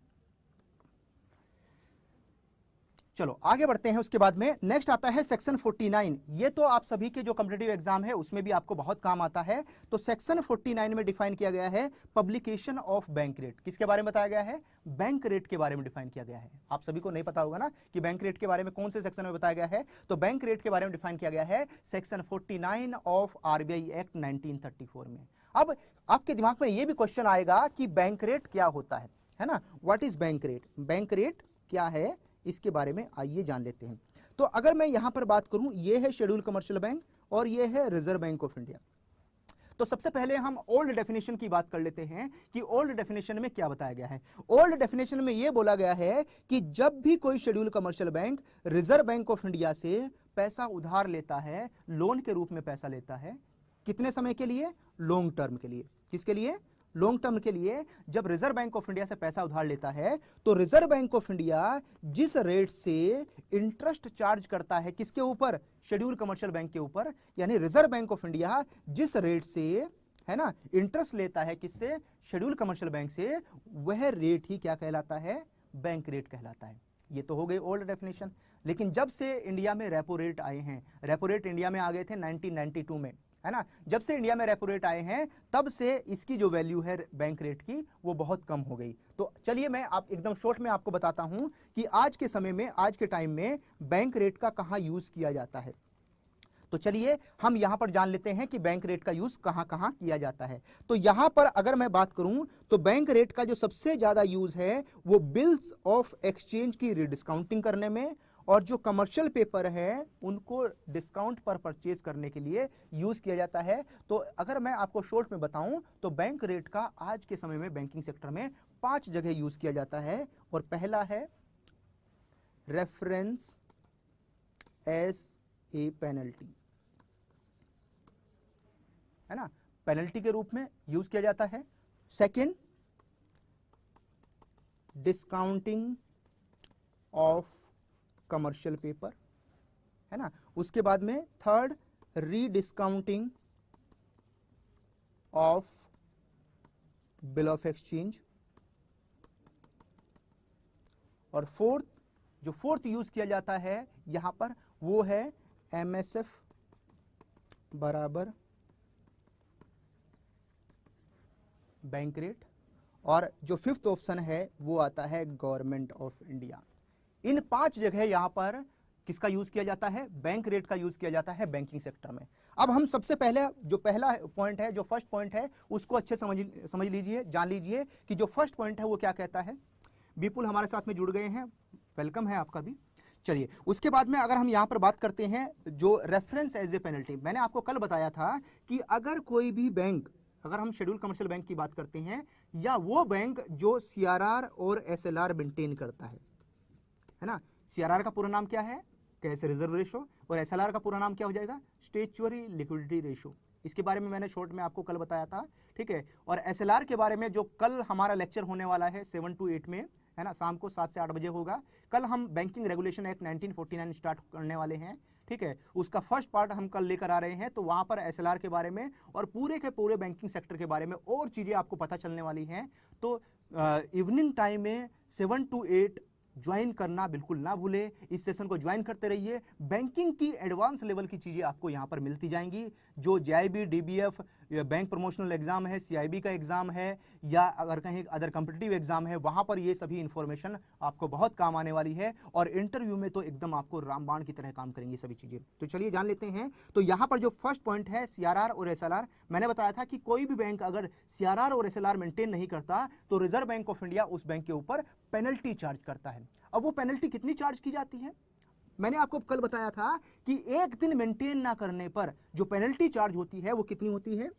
चलो आगे बढ़ते हैं। उसके बाद में नेक्स्ट आता है सेक्शन 49। ये तो आप सभी के जो कॉम्पिटिटिव एग्जाम है उसमें भी आपको बहुत काम आता है। तो सेक्शन 49 में डिफाइन किया गया है पब्लिकेशन ऑफ बैंक रेट। किसके बारे में बताया गया है? बैंक रेट के बारे में डिफाइन किया गया है। आप सभी को नहीं पता होगा ना कि बैंक रेट के बारे में कौन से सेक्शन में बताया गया है। तो बैंक रेट के बारे में डिफाइन किया गया है सेक्शन 49 ऑफ आरबीआई एक्ट 1934 में। अब आपके दिमाग में यह भी क्वेश्चन आएगा कि बैंक रेट क्या होता है ना। What is bank rate? Bank rate क्या है इसके बारे में आइए जान लेते हैं। तो अगर मैं यहां पर बात करूं, ये है शेड्यूल कमर्शियल बैंक और ये है रिजर्व बैंक ऑफ इंडिया। तो सबसे पहले हम ओल्ड डेफिनेशन की बात कर लेते हैं कि ओल्ड डेफिनेशन में क्या बताया गया है। ओल्ड डेफिनेशन में यह बोला गया है कि जब भी कोई schedule commercial bank reserve Bank of India से पैसा उधार लेता है, लोन के रूप में पैसा लेता है, कितने समय के लिए? लॉन्ग टर्म के लिए। किसके लिए? लॉन्ग टर्म के लिए। जब रिजर्व बैंक ऑफ इंडिया से पैसा उधार लेता है तो रिजर्व बैंक ऑफ इंडिया जिस रेट से इंटरेस्ट चार्ज करता है, किसके ऊपर? शेड्यूल कमर्शियल बैंक के ऊपर। यानी रिजर्व बैंक ऑफ इंडिया जिस रेट से, है ना, इंटरेस्ट लेता है किससे? शेड्यूल कमर्शियल बैंक से, वह रेट ही क्या कहलाता है? बैंक रेट कहलाता है। ये तो हो गई ओल्ड डेफिनेशन। लेकिन जब से इंडिया में रेपो रेट आए हैं, रेपो रेट इंडिया में आ गए थे 1992 में, है ना। जब से इंडिया में रेपो रेट आए हैं तब से इसकी जो वैल्यू है बैंक रेट की वो बहुत कम हो गई। तो चलिए मैं आप एकदम शॉर्ट में आपको बताता हूं कि आज के समय में, आज के टाइम में बैंक रेट का कहां यूज किया जाता है। तो चलिए हम यहां पर जान लेते हैं कि बैंक रेट का यूज कहां कहां किया जाता है। तो यहां पर अगर मैं बात करूं तो बैंक रेट का जो सबसे ज्यादा यूज है वो बिल्स ऑफ एक्सचेंज की रिडिस्काउंटिंग करने में, और जो कमर्शियल पेपर है उनको डिस्काउंट पर परचेज करने के लिए यूज किया जाता है। तो अगर मैं आपको शॉर्ट में बताऊं तो बैंक रेट का आज के समय में बैंकिंग सेक्टर में 5 जगह यूज किया जाता है। और पहला है रेफरेंस एज ए पेनल्टी, है ना, पेनल्टी के रूप में यूज किया जाता है। Second, discounting of commercial paper, है ना। उसके बाद में third, rediscounting of bill of exchange, और फोर्थ, जो फोर्थ यूज किया जाता है यहां पर वो है एमएसएफ बराबर बैंक रेट, और जो फिफ्थ ऑप्शन है वो आता है गवर्नमेंट ऑफ इंडिया। इन 5 जगह यहां पर किसका यूज किया जाता है? बैंक रेट का यूज किया जाता है बैंकिंग सेक्टर में। अब हम सबसे पहले जो पहला पॉइंट है, जो फर्स्ट पॉइंट है, उसको अच्छे समझ लीजिए, जान लीजिए कि जो फर्स्ट पॉइंट है वो क्या कहता है। विपुल हमारे साथ में जुड़ गए हैं, वेलकम है आपका भी। चलिए, उसके बाद में अगर हम यहां पर बात करते हैं जो रेफरेंस एज ए पेनल्टी, मैंने आपको कल बताया था कि अगर कोई भी बैंक, अगर हम शेड्यूल कमर्शियल बैंक की बात करते हैं, या वो बैंक जो सीआरआर और एसएलआर मेंटेन करता है ना। सीआरआर का पूरा नाम क्या है? कैश रिजर्व रेशो, और एसएलआर का पूरा नाम क्या हो जाएगा? Statutory liquidity ratio. इसके बारे में मैंने शॉर्ट में आपको कल बताया था, ठीक है। और एसएलआर के बारे में जो कल हमारा लेक्चर होने वाला है 7 to 8 में, है ना, शाम को 7 से 8 बजे होगा। कल हम बैंकिंग रेगुलेशन एक्ट 1949 स्टार्ट करने वाले हैं, ठीक है। उसका फर्स्ट पार्ट हम कल लेकर आ रहे हैं, तो वहां पर एसएलआर के बारे में और पूरे के पूरे बैंकिंग सेक्टर के बारे में और चीजें आपको पता चलने वाली हैं। तो इवनिंग टाइम में 7 to 8 ज्वाइन करना बिल्कुल ना भूले, इस सेशन को ज्वाइन करते रहिए। बैंकिंग की एडवांस लेवल की चीजें आपको यहां पर मिलती जाएंगी। जो JIB, DBF, bank promotional exam है, सीआईबी का एग्जाम है, या अगर कहीं अदर कॉम्पिटिटिव एग्जाम है, वहां पर ये सभी इंफॉर्मेशन आपको बहुत काम आने वाली है, और इंटरव्यू में तो एकदम आपको रामबाण की तरह काम करेंगी सभी चीजें। तो चलिए जान लेते हैं। तो यहां पर जो फर्स्ट पॉइंट है सीआरआर और एसएलआर, मैंने बताया था कि कोई भी बैंक अगर सीआरआर और एसएलआर मेंटेन नहीं करता तो रिजर्व बैंक ऑफ इंडिया उस बैंक के ऊपर पेनल्टी चार्ज करता है। अब वो पेनल्टी कितनी चार्ज की जाती है? मैंने आपको कल बताया था कि एक दिन मेंटेन ना करने पर जो पेनल्टी चार्ज होती है वो कितनी होती है?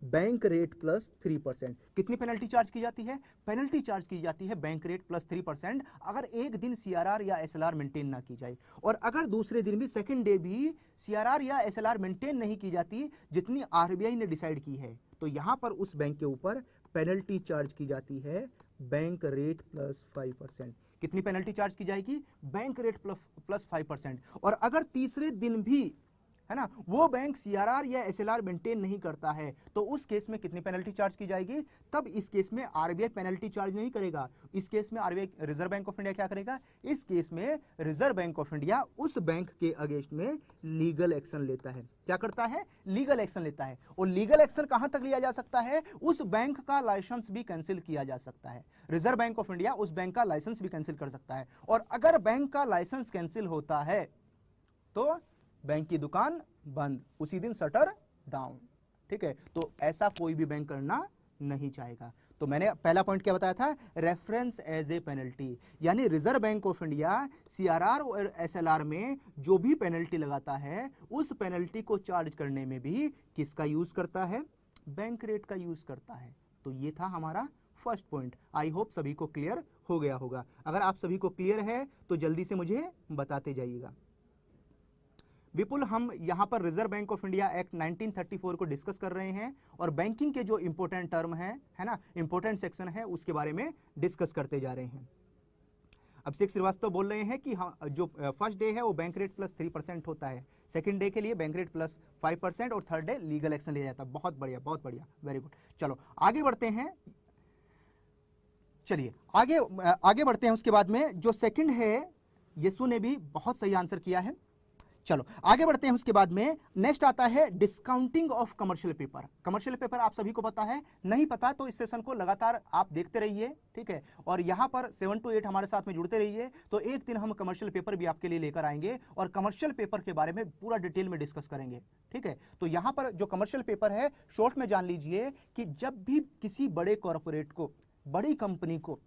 Bank rate plus 3%। कितनी पेनल्टी चार्ज की जाती है? पेनल्टी चार्ज की जाती है बैंक रेट प्लस 3% अगर एक दिन सीआरआर या एसएलआर मेंटेन ना की जाए। और अगर दूसरे दिन भी, सेकंड डे भी सीआरआर या एसएलआर मेंटेन नहीं की जाती जितनी आरबीआई ने डिसाइड की है, तो यहां पर उस बैंक के ऊपर पेनल्टी चार्ज की जाती है बैंक रेट प्लस 5%। कितनी पेनल्टी चार्ज की जाएगी? Bank rate plus 5%। और अगर तीसरे दिन भी, है ना, वो बैंक सीआरआर या एसएलआर मेंटेन नहीं करता है तो उस केस में कितनी पेनल्टी चार्ज की जाएगी? तब इस केस में आरबीआई पेनल्टी चार्ज नहीं करेगा। इस केस में RBI, Reserve Bank of India क्या करेगा? इस केस में रिजर्व बैंक ऑफ इंडिया उस बैंक के अगेंस्ट में लीगल एक्शन लेता है। क्या करता है? लीगल एक्शन लेता है। और लीगल एक्शन कहां तक लिया जा सकता है? उस बैंक का लाइसेंस भी कैंसिल किया जा सकता है। रिजर्व बैंक ऑफ इंडिया उस बैंक का लाइसेंस भी कैंसिल कर सकता है। और अगर बैंक का लाइसेंस कैंसिल होता है तो बैंक की दुकान बंद, उसी दिन शटर डाउन, ठीक है। तो ऐसा कोई भी बैंक करना नहीं चाहेगा। तो मैंने पहला पॉइंट क्या बताया था? रेफरेंस एज ए पेनल्टी, यानी reserve Bank of India CRR और एसएलआर में जो भी पेनल्टी लगाता है उस पेनल्टी को चार्ज करने में भी किसका यूज करता है? बैंक रेट का यूज करता है। तो ये था हमारा फर्स्ट पॉइंट। आई होप सभी को क्लियर हो गया होगा। अगर आप सभी को क्लियर है तो जल्दी से मुझे बताते जाइएगा। विपुल, हम यहां पर Reserve Bank of India act 1934 को डिस्कस कर रहे हैं और बैंकिंग के जो इंपॉर्टेंट टर्म है ना, इंपॉर्टेंट सेक्शन है, उसके बारे में डिस्कस करते जा रहे हैं। अभिषेक श्रीवास्तव बोल रहे हैं कि हाँ, जो फर्स्ट डे है वो बैंक रेट प्लस 3% होता है, सेकंड डे के लिए बैंक रेट प्लस 5% और थर्ड डे लीगल एक्शन लिया जाता है। बहुत बढ़िया, बहुत बढ़िया, वेरी गुड। चलो आगे बढ़ते हैं। चलिए आगे बढ़ते हैं। उसके बाद में जो सेकंड है, यीशु ने भी बहुत सही आंसर किया है। चलो आगे बढ़ते हैं। उसके बाद में नेक्स्ट आता है discounting of commercial paper. Commercial paper आप सभी को पता है, नहीं पता तो इस सेशन को लगातार आप देखते रहिए, ठीक है। और यहां पर 7 to 8 हमारे साथ में जुड़ते रहिए, तो एक दिन हम कमर्शियल पेपर भी आपके लिए लेकर आएंगे और कमर्शियल पेपर के बारे में पूरा डिटेल में डिस्कस करेंगे, ठीक है। तो यहां पर जो कमर्शियल पेपर है, शॉर्ट में जान लीजिए कि जब भी किसी बड़े कॉर्पोरेट को, बड़ी कंपनी को,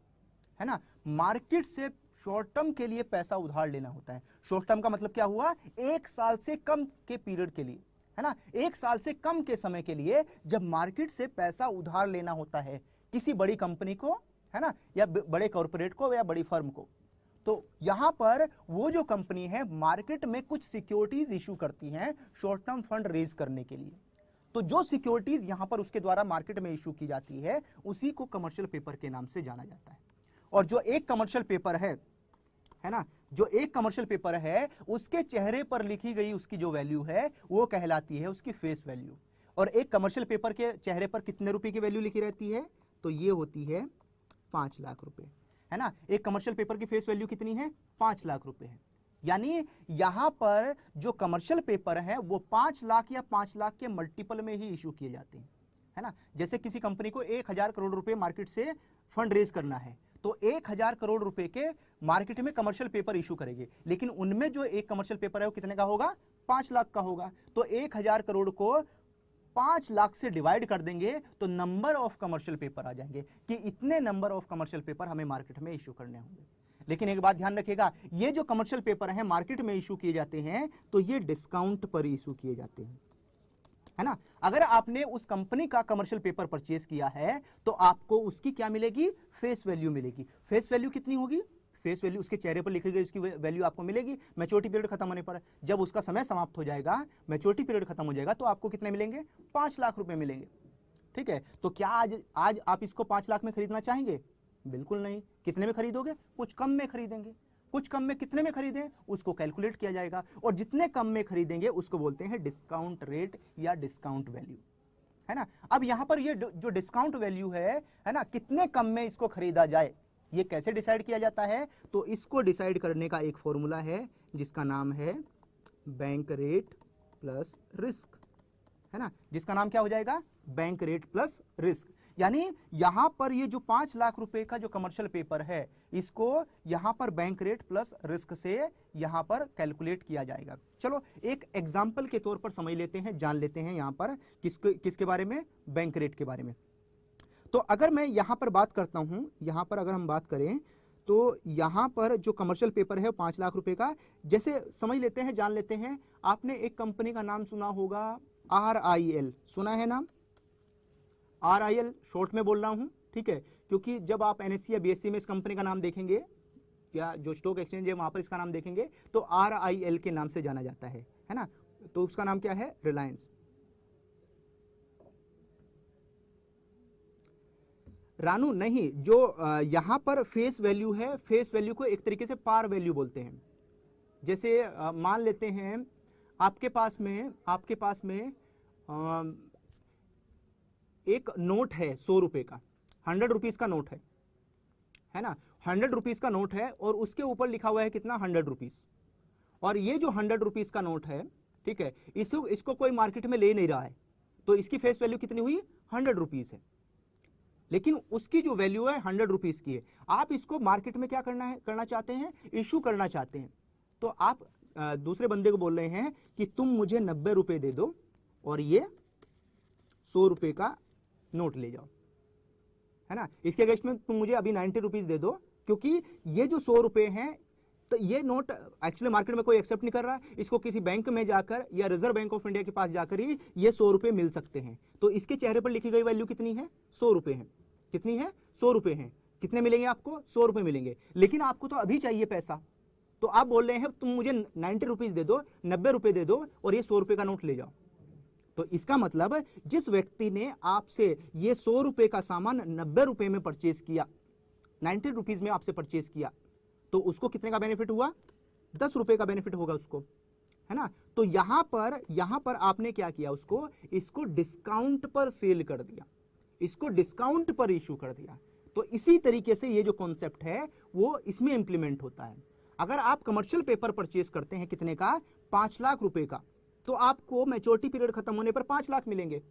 है ना, मार्केट से शॉर्ट टर्म के लिए पैसा उधार लेना होता है। शॉर्ट टर्म का मतलब क्या हुआ? 1 साल से कम के पीरियड के लिए, है ना, 1 साल से कम के समय के लिए जब मार्केट से पैसा उधार लेना होता है किसी बड़ी कंपनी को, है ना, या बड़े कॉर्पोरेट को या बड़ी फर्म को, तो यहां पर वो जो कंपनी है मार्केट में कुछ सिक्योरिटीज इशू करती हैं शॉर्ट टर्म फंड रेज करने के लिए। तो जो सिक्योरिटीज यहां पर उसके द्वारा मार्केट में इशू की जाती है उसी को कमर्शियल पेपर के नाम से जाना जाता है। और जो एक कमर्शियल पेपर है ना, जो एक कमर्शियल पेपर है उसके चेहरे पर लिखी गई उसकी जो वैल्यू है वो कहलाती है उसकी फेस वैल्यू। और एक कमर्शियल पेपर के चेहरे पर कितने रुपए की वैल्यू लिखी रहती है? तो ये होती है 5 लाख रुपए, है ना। एक कमर्शियल पेपर की फेस वैल्यू कितनी है? 5 लाख रुपए है। यानी यहां पर जो कमर्शियल पेपर है वो 5 लाख या 5 लाख के मल्टीपल में ही इशू किए जाते हैं, है ना। जैसे किसी कंपनी को 1000 करोड़ रुपए मार्केट से फंड रेज करना है तो 1000 करोड़ रुपए के मार्केट में कमर्शियल पेपर इशू करेंगे, लेकिन उनमें जो एक कमर्शियल पेपर है वो कितने का होगा? 5 लाख का होगा। तो 1000 करोड़ को 5 लाख से डिवाइड कर देंगे तो नंबर ऑफ कमर्शियल पेपर आ जाएंगे कि इतने नंबर ऑफ कमर्शियल पेपर हमें मार्केट में इशू करने होंगे। लेकिन एक बात ध्यान रखिएगा, ये जो कमर्शियल पेपर है मार्केट में इशू किए जाते हैं तो ये डिस्काउंट पर इशू किए जाते हैं, है ना। अगर आपने उस कंपनी का कमर्शियल पेपर परचेज किया है तो आपको उसकी क्या मिलेगी? फेस वैल्यू मिलेगी। फेस वैल्यू कितनी होगी? फेस वैल्यू उसके चेहरे पर लिखी गई उसकी वैल्यू आपको मिलेगी मैच्योरिटी पीरियड खत्म होने पर। जब उसका समय समाप्त हो जाएगा, मैच्योरिटी पीरियड खत्म हो जाएगा, तो आपको कितने मिलेंगे? 5 लाख रुपए मिलेंगे। ठीक है, तो क्या आज आप इसको 5 लाख में खरीदना चाहेंगे? बिल्कुल नहीं। कितने में खरीदोगे? कुछ कम में खरीदेंगे। कुछ कम में कितने में खरीदें उसको कैलकुलेट किया जाएगा, और जितने कम में खरीदेंगे उसको बोलते हैं डिस्काउंट रेट या डिस्काउंट वैल्यू, है ना। अब यहां पर ये जो डिस्काउंट वैल्यू है ना, कितने कम में इसको खरीदा जाए ये कैसे डिसाइड किया जाता है? तो इसको डिसाइड करने का एक फॉर्मूला है जिसका नाम है बैंक रेट प्लस रिस्क, है ना। जिसका नाम क्या हो जाएगा? Bank rate plus risk. यानी यहां पर ये जो 5 लाख रुपए का जो कमर्शियल पेपर है इसको यहां पर बैंक रेट प्लस रिस्क से यहां पर कैलकुलेट किया जाएगा। चलो एक एग्जांपल के तौर पर समझ लेते हैं, जान लेते हैं यहां पर किसके बारे में? बैंक रेट के बारे में। तो अगर मैं यहां पर बात करता हूं, यहां पर अगर हम बात करें तो यहां पर जो कमर्शियल पेपर है 5 लाख रुपए का, जैसे समझ लेते हैं, जान लेते हैं। आपने एक कंपनी का नाम सुना होगा RIL, सुना है नाम? RIL शॉर्ट में बोल रहा हूं, ठीक है, क्योंकि जब आप NSE या BSE में इस कंपनी का नाम देखेंगे या जो स्टॉक एक्सचेंज है वहां पर इसका नाम देखेंगे तो RIL के नाम से जाना जाता है ना। तो उसका नाम क्या है? रिलायंस। रानू नहीं, जो यहां पर फेस वैल्यू है, फेस वैल्यू को एक तरीके से पार वैल्यू बोलते हैं। जैसे मान लेते हैं आपके पास में एक नोट है 100 रुपए का, 100 रुपीज का नोट है ना। 100 रुपीज का नोट है और उसके ऊपर लिखा हुआ है कितना? 100 रुपीज। और ये जो 100 रुपीज का नोट है, ठीक है, इसको कोई मार्केट में ले नहीं रहा है, तो इसकी फेस वैल्यू कितनी हुई? 100 रुपीज है। लेकिन उसकी जो वैल्यू है 100 रुपीज की है। आप इसको मार्केट में क्या करना चाहते हैं? इशू करना चाहते हैं। तो आप दूसरे बंदे को बोल रहे हैं कि तुम मुझे 90 रुपए दे दो और ये 100 रुपए का नोट ले जाओ, है ना। इसके अगेंस्ट में तुम मुझे अभी 90 रुपीज दे दो, क्योंकि ये जो 100 रुपए हैं तो ये नोट एक्चुअली मार्केट में कोई एक्सेप्ट नहीं कर रहा है। इसको किसी बैंक में जाकर या रिजर्व बैंक ऑफ इंडिया के पास जाकर ही ये 100 रुपए मिल सकते हैं। तो इसके चेहरे पर लिखी गई वैल्यू कितनी है? 100 रुपए है। कितनी है? 100 रुपए है। कितने मिलेंगे आपको? 100 रुपए मिलेंगे। लेकिन आपको तो अभी चाहिए पैसा, तो आप बोल रहे हैं तुम मुझे 90 रुपीज दे दो, 90 रुपए दे दो और ये 100 रुपए का नोट ले जाओ। तो इसका मतलब जिस व्यक्ति ने आपसे ये 100 रुपए का सामान 90 रुपए में परचेज किया, 90 रुपीज में आपसे परचेज किया, तो उसको कितने का बेनिफिट हुआ? 10 रुपए का बेनिफिट होगा उसको, है ना। तो यहां पर आपने क्या किया? इसको डिस्काउंट पर सेल कर दिया, इसको डिस्काउंट पर इशू कर दिया। तो इसी तरीके से ये जो कॉन्सेप्ट है वो इसमें इंप्लीमेंट होता है। अगर आप कमर्शियल पेपर परचेज करते हैं कितने का? 5 लाख रुपए का, तो आपको मैच्योरिटी पीरियड खत्म होने पर 5 लाख मिलेंगे।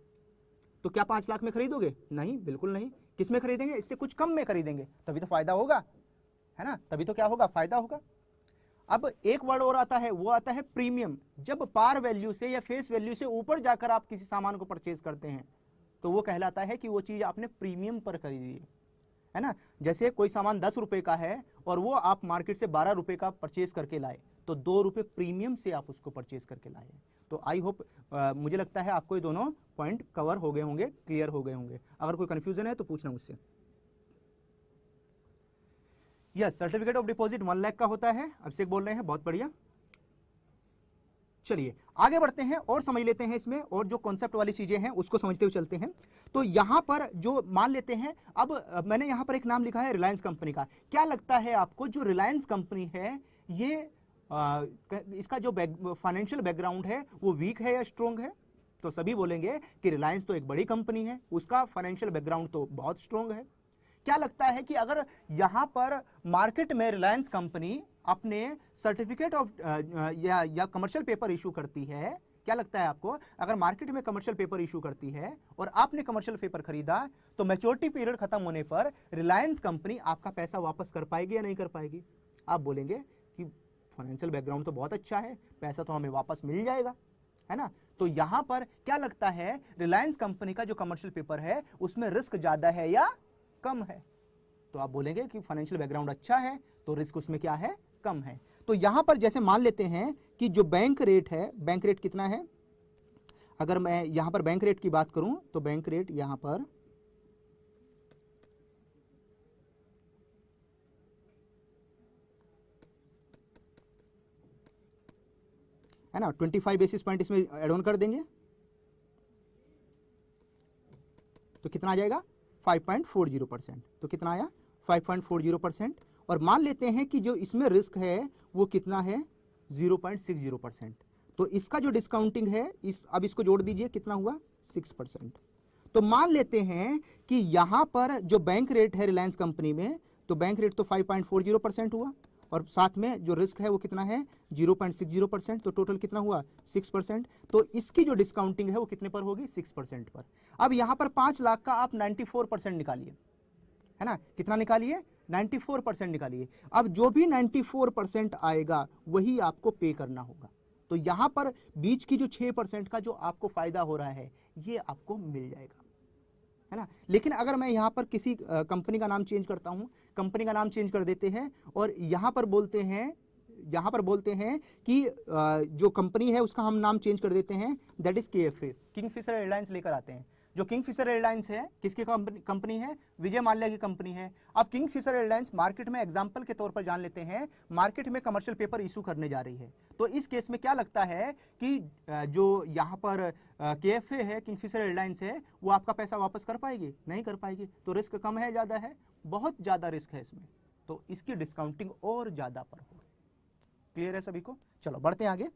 तो क्या 5 लाख में खरीदोगे? नहीं, बिल्कुल नहीं। किस में खरीदेंगे? इससे कुछ कम में खरीदेंगे, तभी तो फायदा होगा, है ना। तभी तो क्या होगा? फायदा होगा। अब एक वर्ड और आता है, वो आता है प्रीमियम। जब पार वैल्यू से या फेस वैल्यू से ऊपर जाकर आप किसी सामान को परचेज करते हैं तो वो कहलाता है कि वो चीज आपने प्रीमियम पर खरीदी है ना। जैसे कोई सामान 10 रुपए का है और वो आप मार्केट से 12 रुपए का परचेज करके लाए, तो 2 रुपए प्रीमियम से आप उसको परचेज करके लाए। तो आई होप मुझे लगता है आपको ये दोनों पॉइंट कवर हो गए होंगे, क्लियर हो गए होंगे। अगर कोई कंफ्यूजन है तो पूछना मुझसे। Yes, certificate of deposit 1 lakh का होता है, अभिषेक बोल रहे हैं, बहुत बढ़िया। चलिए आगे बढ़ते हैं और समझ लेते हैं इसमें, और जो कॉन्सेप्ट वाली चीजें हैं उसको समझते हुए चलते हैं। तो यहां पर जो मान लेते हैं, अब मैंने यहां पर एक नाम लिखा है रिलायंस कंपनी का। क्या लगता है आपको, जो रिलायंस कंपनी है ये इसका जो फाइनेंशियल बैकग्राउंड है वो वीक है या स्ट्रॉन्ग है? तो सभी बोलेंगे कि रिलायंस तो एक बड़ी कंपनी है, उसका फाइनेंशियल बैकग्राउंड तो बहुत स्ट्रॉन्ग है। क्या लगता है कि अगर यहां पर मार्केट में रिलायंस कंपनी अपने सर्टिफिकेट ऑफ या कमर्शियल पेपर इशू करती है, क्या लगता है आपको, अगर मार्केट में कमर्शियल पेपर इशू करती है और आपने कमर्शियल पेपर खरीदा, तो मैच्योरिटी पीरियड खत्म होने पर रिलायंस कंपनी आपका पैसा वापस कर पाएगी या नहीं कर पाएगी? आप बोलेंगे कि फाइनेंशियल बैकग्राउंड तो बहुत अच्छा है, पैसा तो हमें वापस मिल जाएगा, है ना। तो यहां पर क्या लगता है, रिलायंस कंपनी का जो कमर्शियल पेपर है उसमें रिस्क ज्यादा है या कम है? तो आप बोलेंगे कि फाइनेंशियल बैकग्राउंड अच्छा है तो रिस्क उसमें क्या है, कम है। तो यहां पर जैसे मान लेते हैं कि जो बैंक रेट है, बैंक रेट कितना है, अगर मैं यहां पर बैंक रेट की बात करूं तो बैंक रेट यहां पर है ना, 25 बेसिस पॉइंट इसमें एड ऑन कर देंगे तो कितना आ जाएगा, 5.40%। तो कितना आया, 5.40%। और मान लेते हैं कि जो इसमें रिस्क है वो कितना है, 0.60%। तो इसका जो डिस्काउंटिंग है, अब इसको जोड़ दीजिए, कितना हुआ, 6%। तो मान लेते हैं कि यहां पर जो बैंक रेट है रिलायंस कंपनी में, तो बैंक रेट तो 5.40% हुआ, और साथ में जो रिस्क है वो कितना है, 0.60%। तो टोटल कितना हुआ, 6%। तो इसकी जो डिस्काउंटिंग है वो कितने पर होगी, 6% पर। अब यहां पर 5 लाख का आप 94% निकालिए, है ना, कितना निकालिए, 94% निकालिए। अब जो भी 94% आएगा वही आपको पे करना होगा। तो यहां पर बीच की जो 6% का जो आपको फायदा हो रहा है ये आपको मिल जाएगा, है ना। लेकिन अगर मैं यहां पर किसी कंपनी का नाम चेंज करता हूं, कंपनी का नाम चेंज कर देते हैं और यहां पर बोलते हैं कि जो कंपनी है उसका हम नाम चेंज कर देते हैं, that is KFA, Kingfisher airlines लेकर आते हैं। जो किंगफिशर एयरलाइंस है किसकी कंपनी है, विजय माल्या की कंपनी है। अब किंगफिशर एयरलाइंस मार्केट में एग्जांपल के तौर पर जान लेते हैं, मार्केट में कमर्शियल पेपर इशू करने जा रही है। तो इस केस में क्या लगता है कि जो यहाँ पर KFA है, किंगफिशर एयरलाइंस है, वो आपका पैसा वापस कर पाएगी, नहीं कर पाएगी। तो रिस्क कम है, ज्यादा है, बहुत ज्यादा रिस्क है इसमें, तो इसकी डिस्काउंटिंग और ज्यादा पर होगी। क्लियर है सभी को? चलो बढ़ते हैं आगे,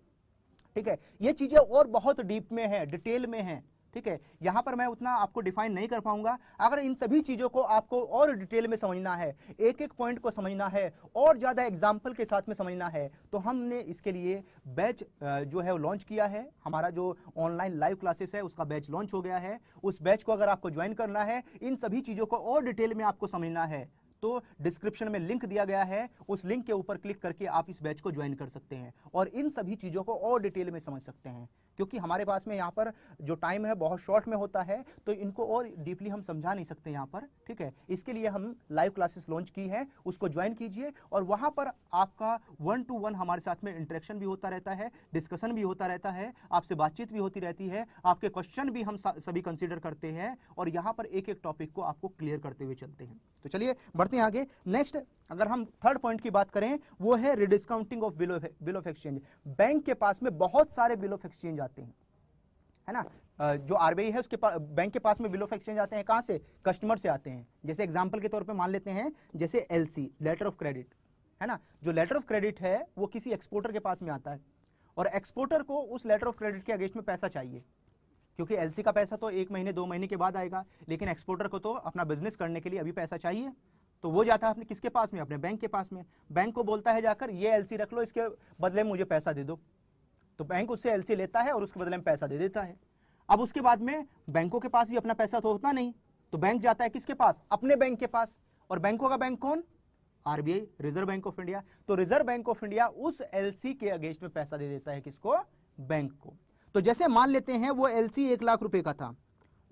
ठीक है। ये चीजें और बहुत डीप में है, डिटेल में है, ठीक है। यहां पर मैं उतना आपको डिफाइन नहीं कर पाऊंगा। अगर इन सभी चीजों को आपको और डिटेल में समझना है, एक एक पॉइंट को समझना है और ज्यादा एग्जांपल के साथ में समझना है, तो हमने इसके लिए बैच जो है वो लॉन्च किया है। हमारा जो ऑनलाइन लाइव क्लासेस है उसका बैच लॉन्च हो गया है। उस बैच को अगर आपको ज्वाइन करना है, इन सभी चीजों को और डिटेल में आपको समझना है, तो डिस्क्रिप्शन में लिंक दिया गया है, उस लिंक के ऊपर क्लिक करके आप इस बैच को ज्वाइन कर सकते हैं और इन सभी चीजों को और डिटेल में समझ सकते हैं। क्योंकि हमारे पास में यहाँ पर जो टाइम है बहुत शॉर्ट में होता है, तो इनको और डीपली हम समझा नहीं सकते यहाँ पर, ठीक है। इसके लिए हम लाइव क्लासेस लॉन्च की है, उसको ज्वाइन कीजिए और वहाँ पर आपका 1-to-1 हमारे साथ में इंटरेक्शन भी होता रहता है, डिस्कशन भी होता रहता है, आपसे बातचीत भी होती रहती है, आपके क्वेश्चन भी हम सभी कंसिडर करते हैं और यहाँ पर एक एक टॉपिक को आपको क्लियर करते हुए चलते हैं। तो चलिए बढ़ते हैं आगे। नेक्स्ट अगर हम थर्ड पॉइंट की बात करें, वो है rediscounting of bill of exchange. Bank के पास में बहुत सारे बिल ऑफ एक्सचेंज आते हैं, है ना। जो RBI है उसके पास, बैंक के पास में बिल ऑफ एक्सचेंज आते हैं, कहां से, कस्टमर से आते हैं। जैसे एग्जांपल के तौर पे मान लेते हैं, जैसे LC, लेटर ऑफ क्रेडिट, है ना। जो लेटर ऑफ क्रेडिट है वो किसी एक्सपोर्टर के पास में आता है और एक्सपोर्टर को उस लेटर ऑफ क्रेडिट के अगेंस्ट में पैसा चाहिए, क्योंकि LC का पैसा तो 1 महीने 2 महीने के बाद आएगा, लेकिन एक्सपोर्टर को तो अपना बिजनेस करने के लिए अभी पैसा चाहिए। तो वो जाता है अपने किसके पास में, अपने बैंक के पास में। बैंक को बोलता है जाकर, ये LC रख लो, इसके बदले में मुझे पैसा दे दो। तो बैंक उससे LC लेता है और उसके बदले में पैसा दे देता है। अब उसके बाद में बैंकों के पास भी अपना पैसा तो होता नहीं, तो बैंक जाता है किसके पास, अपने बैंक के पास। और बैंकों का बैंक कौन, RBI, reserve Bank of India. तो रिजर्व बैंक ऑफ इंडिया उस LC के अगेंस्ट में पैसा दे देता है, किसको, बैंक को। तो जैसे मान लेते हैं वो LC 1 लाख रुपए का था,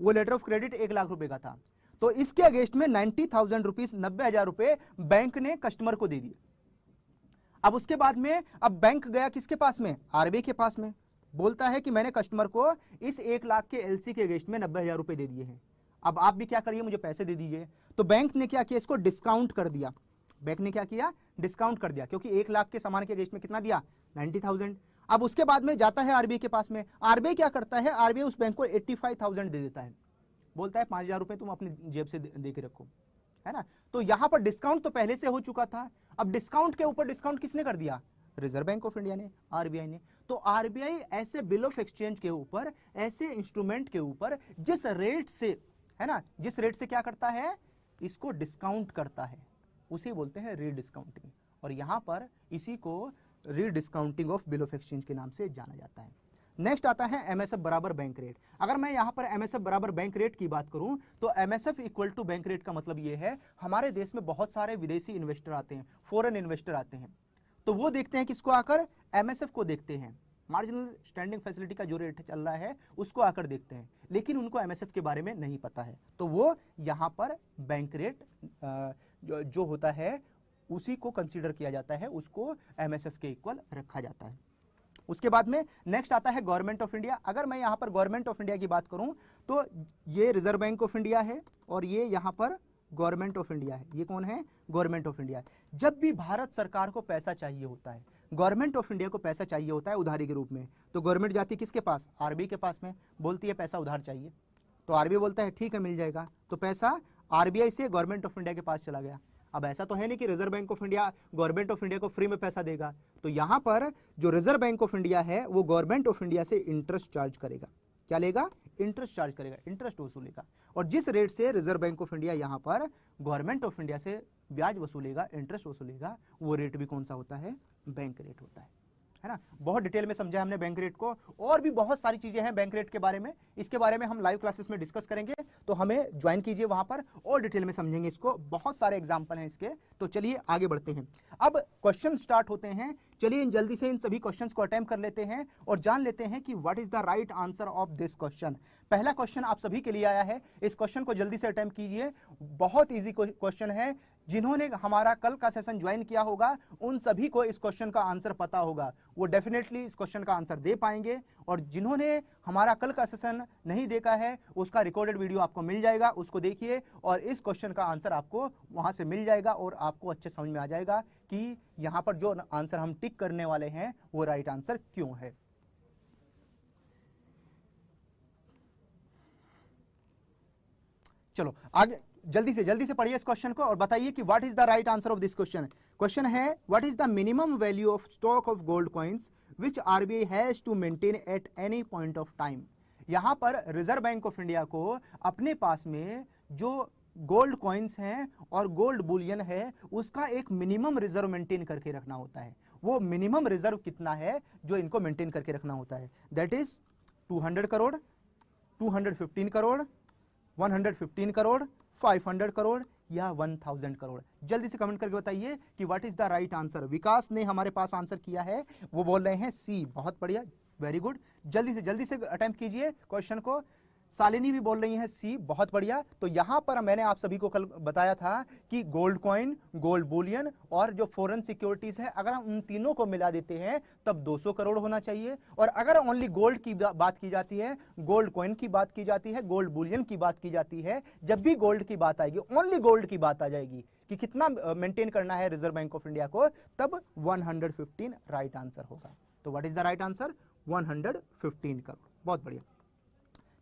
वो लेटर ऑफ क्रेडिट 1 लाख रुपए का था, तो इसके अगेंस्ट में 90,000 रुपीज, 90,000 रुपए बैंक ने कस्टमर को दे दिए। अब उसके बाद में अब बैंक गया किसके पास में, RBI के पास में, बोलता है कि मैंने कस्टमर को इस 1 लाख के LC के अगेंस्ट में 90,000 रुपए दे दिए हैं, अब आप भी क्या करिए, मुझे पैसे दे दीजिए। तो बैंक ने क्या किया, इसको डिस्काउंट कर दिया। बैंक ने क्या किया, डिस्काउंट कर दिया, क्योंकि 1 लाख के सामान के अगेंस्ट में कितना दिया, 90,000। अब उसके बाद में जाता है आरबीआई के पास में, आरबीआई क्या करता है, आरबीआई उस बैंक को 85,000 दे देता है, बोलता है 5,000 रुपए तुम अपनी जेब से दे के रखो, है ना। तो यहां पर डिस्काउंट तो पहले से हो चुका था, अब डिस्काउंट के ऊपर डिस्काउंट किसने कर दिया, रिजर्व बैंक ऑफ इंडिया ने, आरबीआई ने। तो आरबीआई ऐसे बिल ऑफ एक्सचेंज के ऊपर, ऐसे इंस्ट्रूमेंट के ऊपर जिस रेट से, है ना, जिस रेट से क्या करता है, इसको डिस्काउंट करता है, उसे बोलते हैं रीडिस्काउंटिंग। और यहां पर इसी को रीडिस्काउंटिंग ऑफ बिल ऑफ एक्सचेंज के नाम से जाना जाता है। नेक्स्ट आता है एमएसएफ बराबर बैंक रेट। अगर मैं यहां पर एमएसएफ बराबर बैंक रेट की बात करूं तो MSF equal to bank rate का मतलब यह है, हमारे देश में बहुत सारे विदेशी इन्वेस्टर आते हैं, फॉरेन इन्वेस्टर आते हैं, तो वो देखते हैं किसको आकर, एमएसएफ को देखते हैं, मार्जिनल स्टैंडिंग फैसिलिटी का जो रेट चल रहा है उसको आकर देखते हैं, लेकिन उनको एमएसएफ के बारे में नहीं पता है, तो वो यहाँ पर बैंक रेट जो होता है उसी को कंसीडर किया जाता है, उसको एमएसएफ के इक्वल रखा जाता है। उसके बाद में नेक्स्ट आता है गवर्नमेंट ऑफ इंडिया। अगर मैं यहाँ पर गवर्नमेंट ऑफ इंडिया की बात करूँ तो ये रिजर्व बैंक ऑफ इंडिया है और ये यहाँ पर गवर्नमेंट ऑफ इंडिया है। ये कौन है, गवर्नमेंट ऑफ इंडिया। जब भी भारत सरकार को पैसा चाहिए होता है, गवर्नमेंट ऑफ इंडिया को पैसा चाहिए होता है उधारी के रूप में, तो गवर्नमेंट जाती है किसके पास, आरबीआई के पास में, बोलती है पैसा उधार चाहिए, तो आरबीआई बोलता है ठीक है मिल जाएगा, तो पैसा आरबीआई से गवर्नमेंट ऑफ इंडिया के पास चला गया। अब ऐसा तो है नहीं कि reserve Bank of India government of India को फ्री में पैसा देगा, तो यहां पर जो रिजर्व बैंक ऑफ इंडिया है वो गवर्नमेंट ऑफ इंडिया से इंटरेस्ट चार्ज करेगा। क्या लेगा, इंटरेस्ट चार्ज करेगा, इंटरेस्ट वसूलेगा। और जिस रेट से रिजर्व बैंक ऑफ इंडिया यहां पर गवर्नमेंट ऑफ इंडिया से ब्याज वसूलेगा, इंटरेस्ट वसूलेगा, वो रेट भी कौन सा होता है, बैंक रेट होता है ना। बहुत डिटेल में समझा हमने बैंक रेट को, और भी बहुत सारी चीजें हैं बैंक रेट के बारे में, इसके बारे में हम लाइव क्लासेस में डिस्कस करेंगे, तो हमें ज्वाइन कीजिए वहां पर, और डिटेल में समझेंगे इसको, बहुत सारे एग्जांपल हैं इसके। तो चलिए आगे बढ़ते हैं, अब क्वेश्चन स्टार्ट होते हैं। चलिए जल्दी से इन सभी क्वेश्चंस को अटेम्प्ट कर लेते हैं और जान लेते हैं कि what is the right answer of this question. पहला क्वेश्चन आप सभी के लिए आया है, इस क्वेश्चन को जल्दी से अटेम्प्ट कीजिए, बहुत इजी क्वेश्चन है। जिन्होंने हमारा कल का सेशन ज्वाइन किया होगा उन सभी को इस क्वेश्चन का आंसर पता होगा, वो डेफिनेटली इस क्वेश्चन का आंसर दे पाएंगे। और जिन्होंने हमारा कल का सेशन नहीं देखा है उसका रिकॉर्डेड वीडियो आपको मिल जाएगा, उसको देखिए और इस क्वेश्चन का आंसर आपको वहां से मिल जाएगा और आपको अच्छे समझ में आ जाएगा कि यहां पर जो आंसर हम टिक करने वाले हैं वो राइट आंसर क्यों है। चलो आगे जल्दी से पढ़िए इस क्वेश्चन को और बताइए कि what is the right answer of this question. Question है what is the minimum value of stock of gold coins which RBI has to maintain at any point of time. यहां पर रिजर्व बैंक ऑफ इंडिया को अपने पास में जो गोल्ड कॉइंस हैं और गोल्ड बुलियन है उसका एक मिनिमम रिजर्व मेंटेन करके रखना होता है। वो मिनिमम रिजर्व कितना है जो इनको मेंटेन करके रखना होता है, दैट इज 200 करोड़, 215 करोड़, 115 करोड़, 500 करोड़ या 1000 करोड़। जल्दी से कमेंट करके बताइए कि what is the right answer. Vikas ने हमारे पास आंसर किया है, वो बोल रहे हैं सी, बहुत बढ़िया, वेरी गुड। जल्दी से अटेम्प्ट कीजिए क्वेश्चन को। शालिनी भी बोल रही है सी, बहुत बढ़िया। तो यहां पर मैंने आप सभी को कल बताया था कि गोल्ड कॉइन, गोल्ड बुलियन और जो फॉरेन सिक्योरिटीज है, अगर हम उन तीनों को मिला देते हैं तब 200 करोड़ होना चाहिए। और अगर ओनली गोल्ड की बात की जाती है, गोल्ड कॉइन की बात की जाती है, गोल्ड बुलियन की बात की जाती है, जब भी गोल्ड की बात आएगी, ओनली गोल्ड की बात आ जाएगी कि कितना मेंटेन करना है रिजर्व बैंक ऑफ इंडिया को, तब 115 राइट आंसर होगा। तो what is the right answer, 115 crore. बहुत बढ़िया,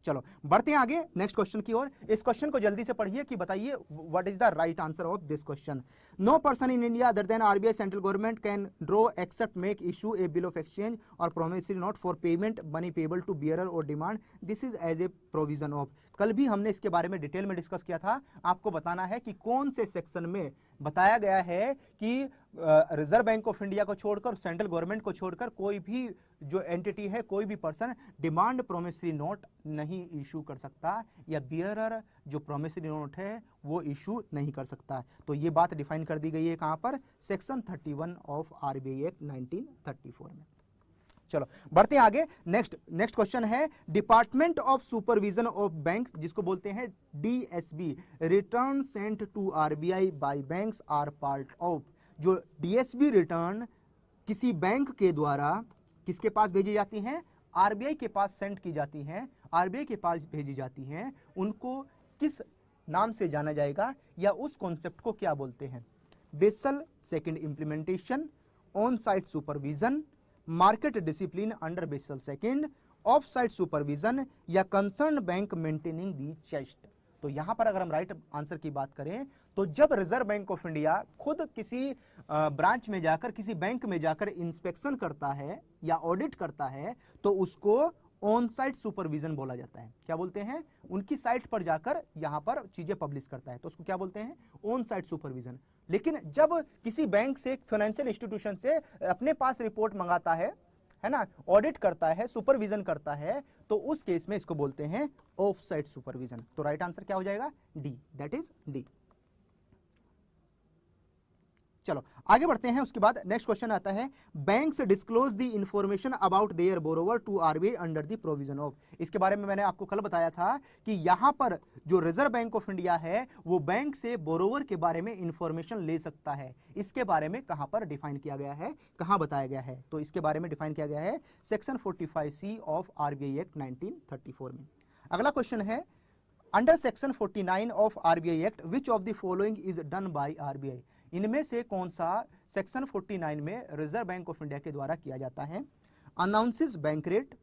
चलो बढ़ते हैं आगे नेक्स्ट क्वेश्चन की ओर। इस क्वेश्चन को जल्दी से पढ़िए कि बताइए what is the right answer of this question. No person in India other than RBI central government can draw accept make issue a bill of exchange or promissory note for payment money payable to bearer or demand, this is as a provision of. कल भी हमने इसके बारे में डिटेल में डिस्कस किया था, आपको बताना है कि कौन से सेक्शन में बताया गया है कि रिजर्व बैंक ऑफ इंडिया को छोड़कर, सेंट्रल गवर्नमेंट को छोड़कर कोई भी जो एंटिटी है, कोई भी पर्सन डिमांड प्रोमिसरी नोट नहीं इशू कर सकता या बियरर जो प्रोमिसरी नोट है वो इशू नहीं कर सकता। तो ये बात डिफाइन कर दी गई है कहां पर, सेक्शन 31 ऑफ आरबीआई एक्ट 1934 में। चलो बढ़ते हैं आगे। नेक्स्ट क्वेश्चन है department of supervision of banks, जिसको बोलते हैं DSB, return sent to RBI by banks are part of. जो डीएसबी रिटर्न किसी बैंक के द्वारा किसके पास भेजी जाती हैं, आरबीआई के पास सेंड की जाती हैं, आरबीआई के पास भेजी जाती हैं, उनको किस नाम से जाना जाएगा या उस कॉन्सेप्ट को क्या बोलते हैं। Basel second implementation, on site supervision, market discipline under Basel second, off site supervision या concern bank maintaining the chest. तो यहां पर अगर हम राइट आंसर की बात करें तो जब रिजर्व बैंक ऑफ इंडिया खुद किसी ब्रांच में जाकर, किसी बैंक में जाकर इंस्पेक्शन करता है या ऑडिट करता है तो उसको ऑन साइट सुपरविजन बोला जाता है। क्या बोलते हैं? उनकी साइट पर जाकर यहां पर चीजें पब्लिश करता है तो उसको क्या बोलते हैं? On site supervision. लेकिन जब किसी बैंक से, फाइनेंशियल इंस्टीट्यूशन से अपने पास रिपोर्ट मंगाता है ना, ऑडिट करता है, सुपरविजन करता है, तो उस केस में इसको बोलते हैं ऑफ साइट सुपरविजन। तो राइट आंसर क्या हो जाएगा? D, that is D. चलो आगे बढ़ते हैं। उसके बाद नेक्स्ट क्वेश्चन आता है, banks disclose the information about their borrower to RBI under the provision of. इसके बारे में मैंने आपको कल बताया था कि यहां पर जो रिजर्व बैंक ऑफ इंडिया है वो बैंक से बोरोवर के बारे में इंफॉर्मेशन ले सकता है। इसके बारे में कहां पर डिफाइन किया गया है, कहां बताया गया है? तो इसके बारे में डिफाइन किया गया है section 45C of RBI act 1934 में। अगला क्वेश्चन है, under section 49 of RBI act which of the following is done by RBI. इनमें से कौन सा सेक्शन 49 में रिजर्व बैंक ऑफ इंडिया के द्वारा किया जाता है? Announces bank rate,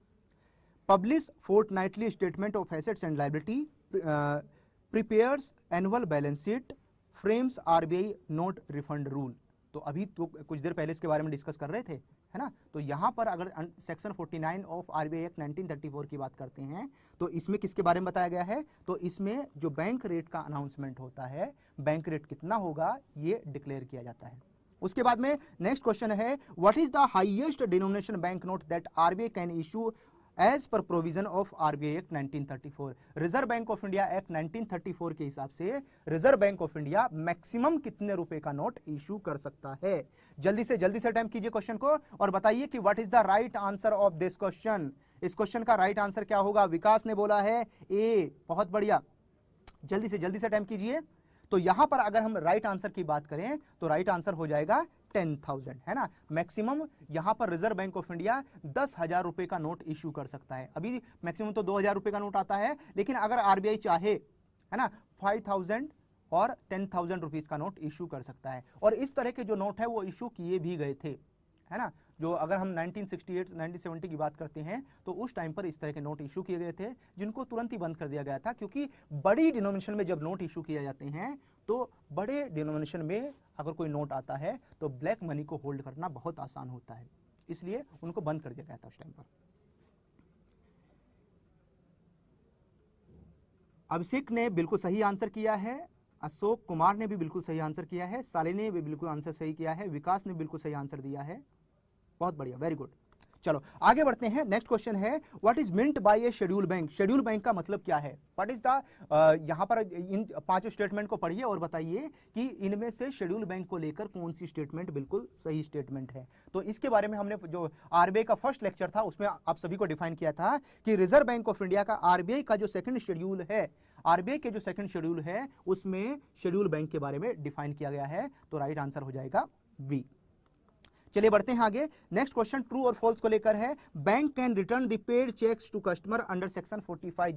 publish fortnightly statement of assets and liability, prepares annual balance sheet, frames RBI note refund rule. तो अभी तो कुछ देर पहले इसके बारे में डिस्कस कर रहे थे, है ना। तो यहां पर अगर सेक्शन 49 ऑफ आरबीआई एक्ट 1934 की बात करते हैं तो इसमें किसके बारे में बताया गया है? तो इसमें जो बैंक रेट का अनाउंसमेंट होता है, बैंक रेट कितना होगा ये डिक्लेयर किया जाता है। उसके बाद में नेक्स्ट क्वेश्चन है, what is the highest denomination bank note that RBI can issue as per provision of RBI act 1934। Reserve Bank of India act 1934 के हिसाब से Reserve Bank of India maximum कितने रुपए का नोट इशू कर सकता है? जल्दी से अटेम्प्ट कीजिए क्वेश्चन को और बताइए कि what is the right answer of this question. इस क्वेश्चन का राइट आंसर क्या होगा? विकास ने बोला है ए, बहुत बढ़िया, जल्दी से अटेम्प्ट कीजिए। तो यहां पर अगर हम राइट आंसर की बात करें तो राइट आंसर हो जाएगा 10,000, है ना। मैक्सिमम यहां पर रिजर्व बैंक ऑफ इंडिया 10,000 रुपए का नोट इशू कर सकता है। अभी मैक्सिमम तो 2,000 रुपए का नोट आता है, लेकिन अगर आरबीआई चाहे, है ना, 5,000 और 10,000 रुपीज का नोट इशू कर सकता है। और इस तरह के जो नोट है वो इशू किए भी गए थे, है ना। जो अगर हम 1968 1970 की बात करते हैं तो उस टाइम पर इस तरह के नोट इशू किए गए थे जिनको तुरंत ही बंद कर दिया गया था, क्योंकि बड़ी डिनोमिनेशन में जब नोट इशू किए जाते हैं तो बड़े डिनोमिनेशन में अगर कोई नोट आता है तो ब्लैक मनी को होल्ड करना बहुत आसान होता है, इसलिए उनको बंद कर दिया गया था उस टाइम पर। अभिषेक ने बिल्कुल सही आंसर किया है, अशोक कुमार ने भी बिल्कुल सही आंसर किया है, शालिनी ने भी बिल्कुल आंसर सही किया है, विकास ने बिल्कुल सही आंसर दिया है, बहुत बढ़िया, वेरी गुड। चलो आगे बढ़ते हैं। नेक्स्ट क्वेश्चन है, what is meant by A schedule bank. Schedule bank का मतलब क्या है? व्हाट इज द, यहां पर इन पांचों स्टेटमेंट को पढ़िए और बताइए कि इनमें से शेड्यूल बैंक को लेकर कौन सी स्टेटमेंट बिल्कुल सही स्टेटमेंट है। तो इसके बारे में हमने जो आरबीआई का फर्स्ट लेक्चर था उसमें आप सभी को डिफाइन किया था कि रिजर्व बैंक ऑफ इंडिया का आरबीआई का जो सेकंड शेड्यूल है, आरबीआई के जो सेकंड शेड्यूल है उसमें शेड्यूल बैंक के बारे में डिफाइन किया गया है। तो राइट आंसर हो जाएगा बी। चलिए बढ़ते हैं आगे। नेक्स्ट क्वेश्चन ट्रू और फॉल्स को लेकर है। Bank can return the paid cheques to customer under section 45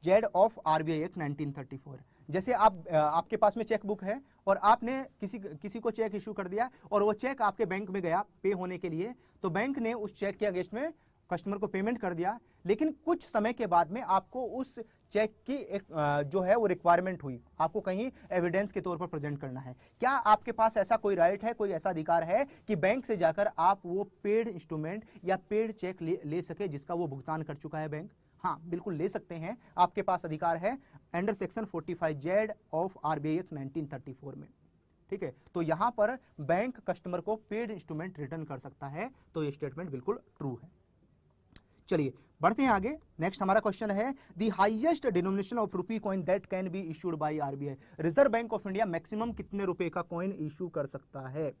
Z of RBI act 1934। जैसे आपके पास में चेक बुक है और आपने किसी को चेक इशू कर दिया और वो चेक आपके बैंक में गया पे होने के लिए, तो बैंक ने उस चेक के अगेंस्ट में कस्टमर को पेमेंट कर दिया, लेकिन कुछ समय के बाद में आपको उस चेक की एक जो है वो रिक्वायरमेंट हुई, आपको कहीं एविडेंस के तौर पर प्रेजेंट करना है। क्या आपके पास ऐसा कोई राइट है, कोई ऐसा अधिकार है कि बैंक से जाकर आप वो पेड इंस्ट्रूमेंट या पेड चेक ले सके जिसका वो भुगतान कर चुका है बैंक? हाँ, बिल्कुल ले सकते हैं, आपके पास अधिकार है under section 45 Z of RBI act 1934 में। ठीक है, तो यहां पर बैंक कस्टमर को पेड इंस्ट्रूमेंट रिटर्न कर सकता है, तो ये स्टेटमेंट बिल्कुल ट्रू है। चलिए बढ़ते हैं आगे। नेक्स्ट हमारा क्वेश्चन है, the highest denomination of rupee coin that can be issued by RBI. Reserve Bank of India maximum कितने रुपए का कॉइन इशू कर सकता है?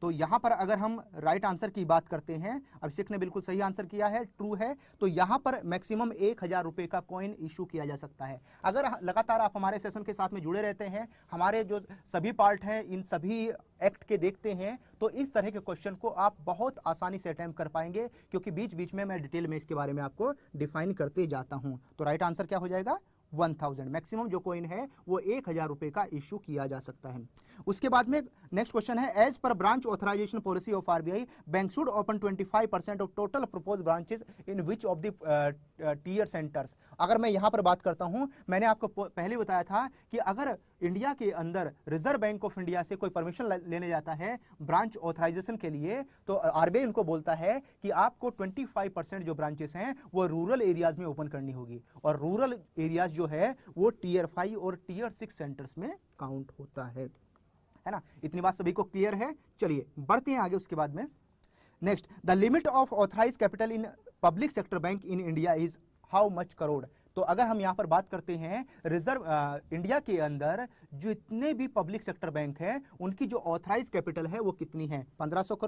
तो यहां पर अगर हम राइट आंसर की बात करते हैं, अभिषेक ने बिल्कुल सही आंसर किया है, ट्रू है। तो यहां पर मैक्सिमम 1,000 रुपए का कॉइन इशू किया जा सकता है। अगर लगातार आप हमारे सेशन के साथ में जुड़े रहते हैं, हमारे जो सभी पार्ट हैं इन सभी एक्ट के देखते हैं, तो इस तरह के क्वेश्चन को आप बहुत आसानी से अटेम्प्ट कर पाएंगे, क्योंकि बीच बीच में मैं डिटेल में इसके बारे में आपको डिफाइन करते जाता हूं। तो राइट आंसर क्या हो जाएगा? 1000, मैक्सिमम जो कॉइन है वो 1000 रुपए का इश्यू किया जा सकता है। उसके बाद में नेक्स्ट क्वेश्चन है, as per branch authorisation policy of RBI bank should open 25% of total propose branches in which of the tier centres. अगर मैं यहां पर बात करता हूं, मैंने आपको पहले बताया था कि अगर इंडिया के अंदर रिजर्व बैंक ऑफ इंडिया से कोई परमिशन लेने जाता है ब्रांच ऑथराइजेशन के लिए, तो आरबीआई उनको बोलता है कि आपको 25% जो ब्रांचेस हैं वो रूरल एरियाज में ओपन करनी होगी, और रूरल एरियाज जो है वो टीयर 5 और टीयर 6 सेंटर्स में काउंट होता है ना। इतनी बात सभी को क्लियर है। चलिए बढ़ते हैं आगे। उसके बाद में next, the limit of authorise capital in public sector bank in India is how much crore. तो अगर हम यहां पर बात करते हैं रिजर्व इंडिया के अंदर जितने भी पब्लिक सेक्टर बैंक हैं उनकी जो ऑथराइज कैपिटल है वो कितनी है, 1500 करोड़।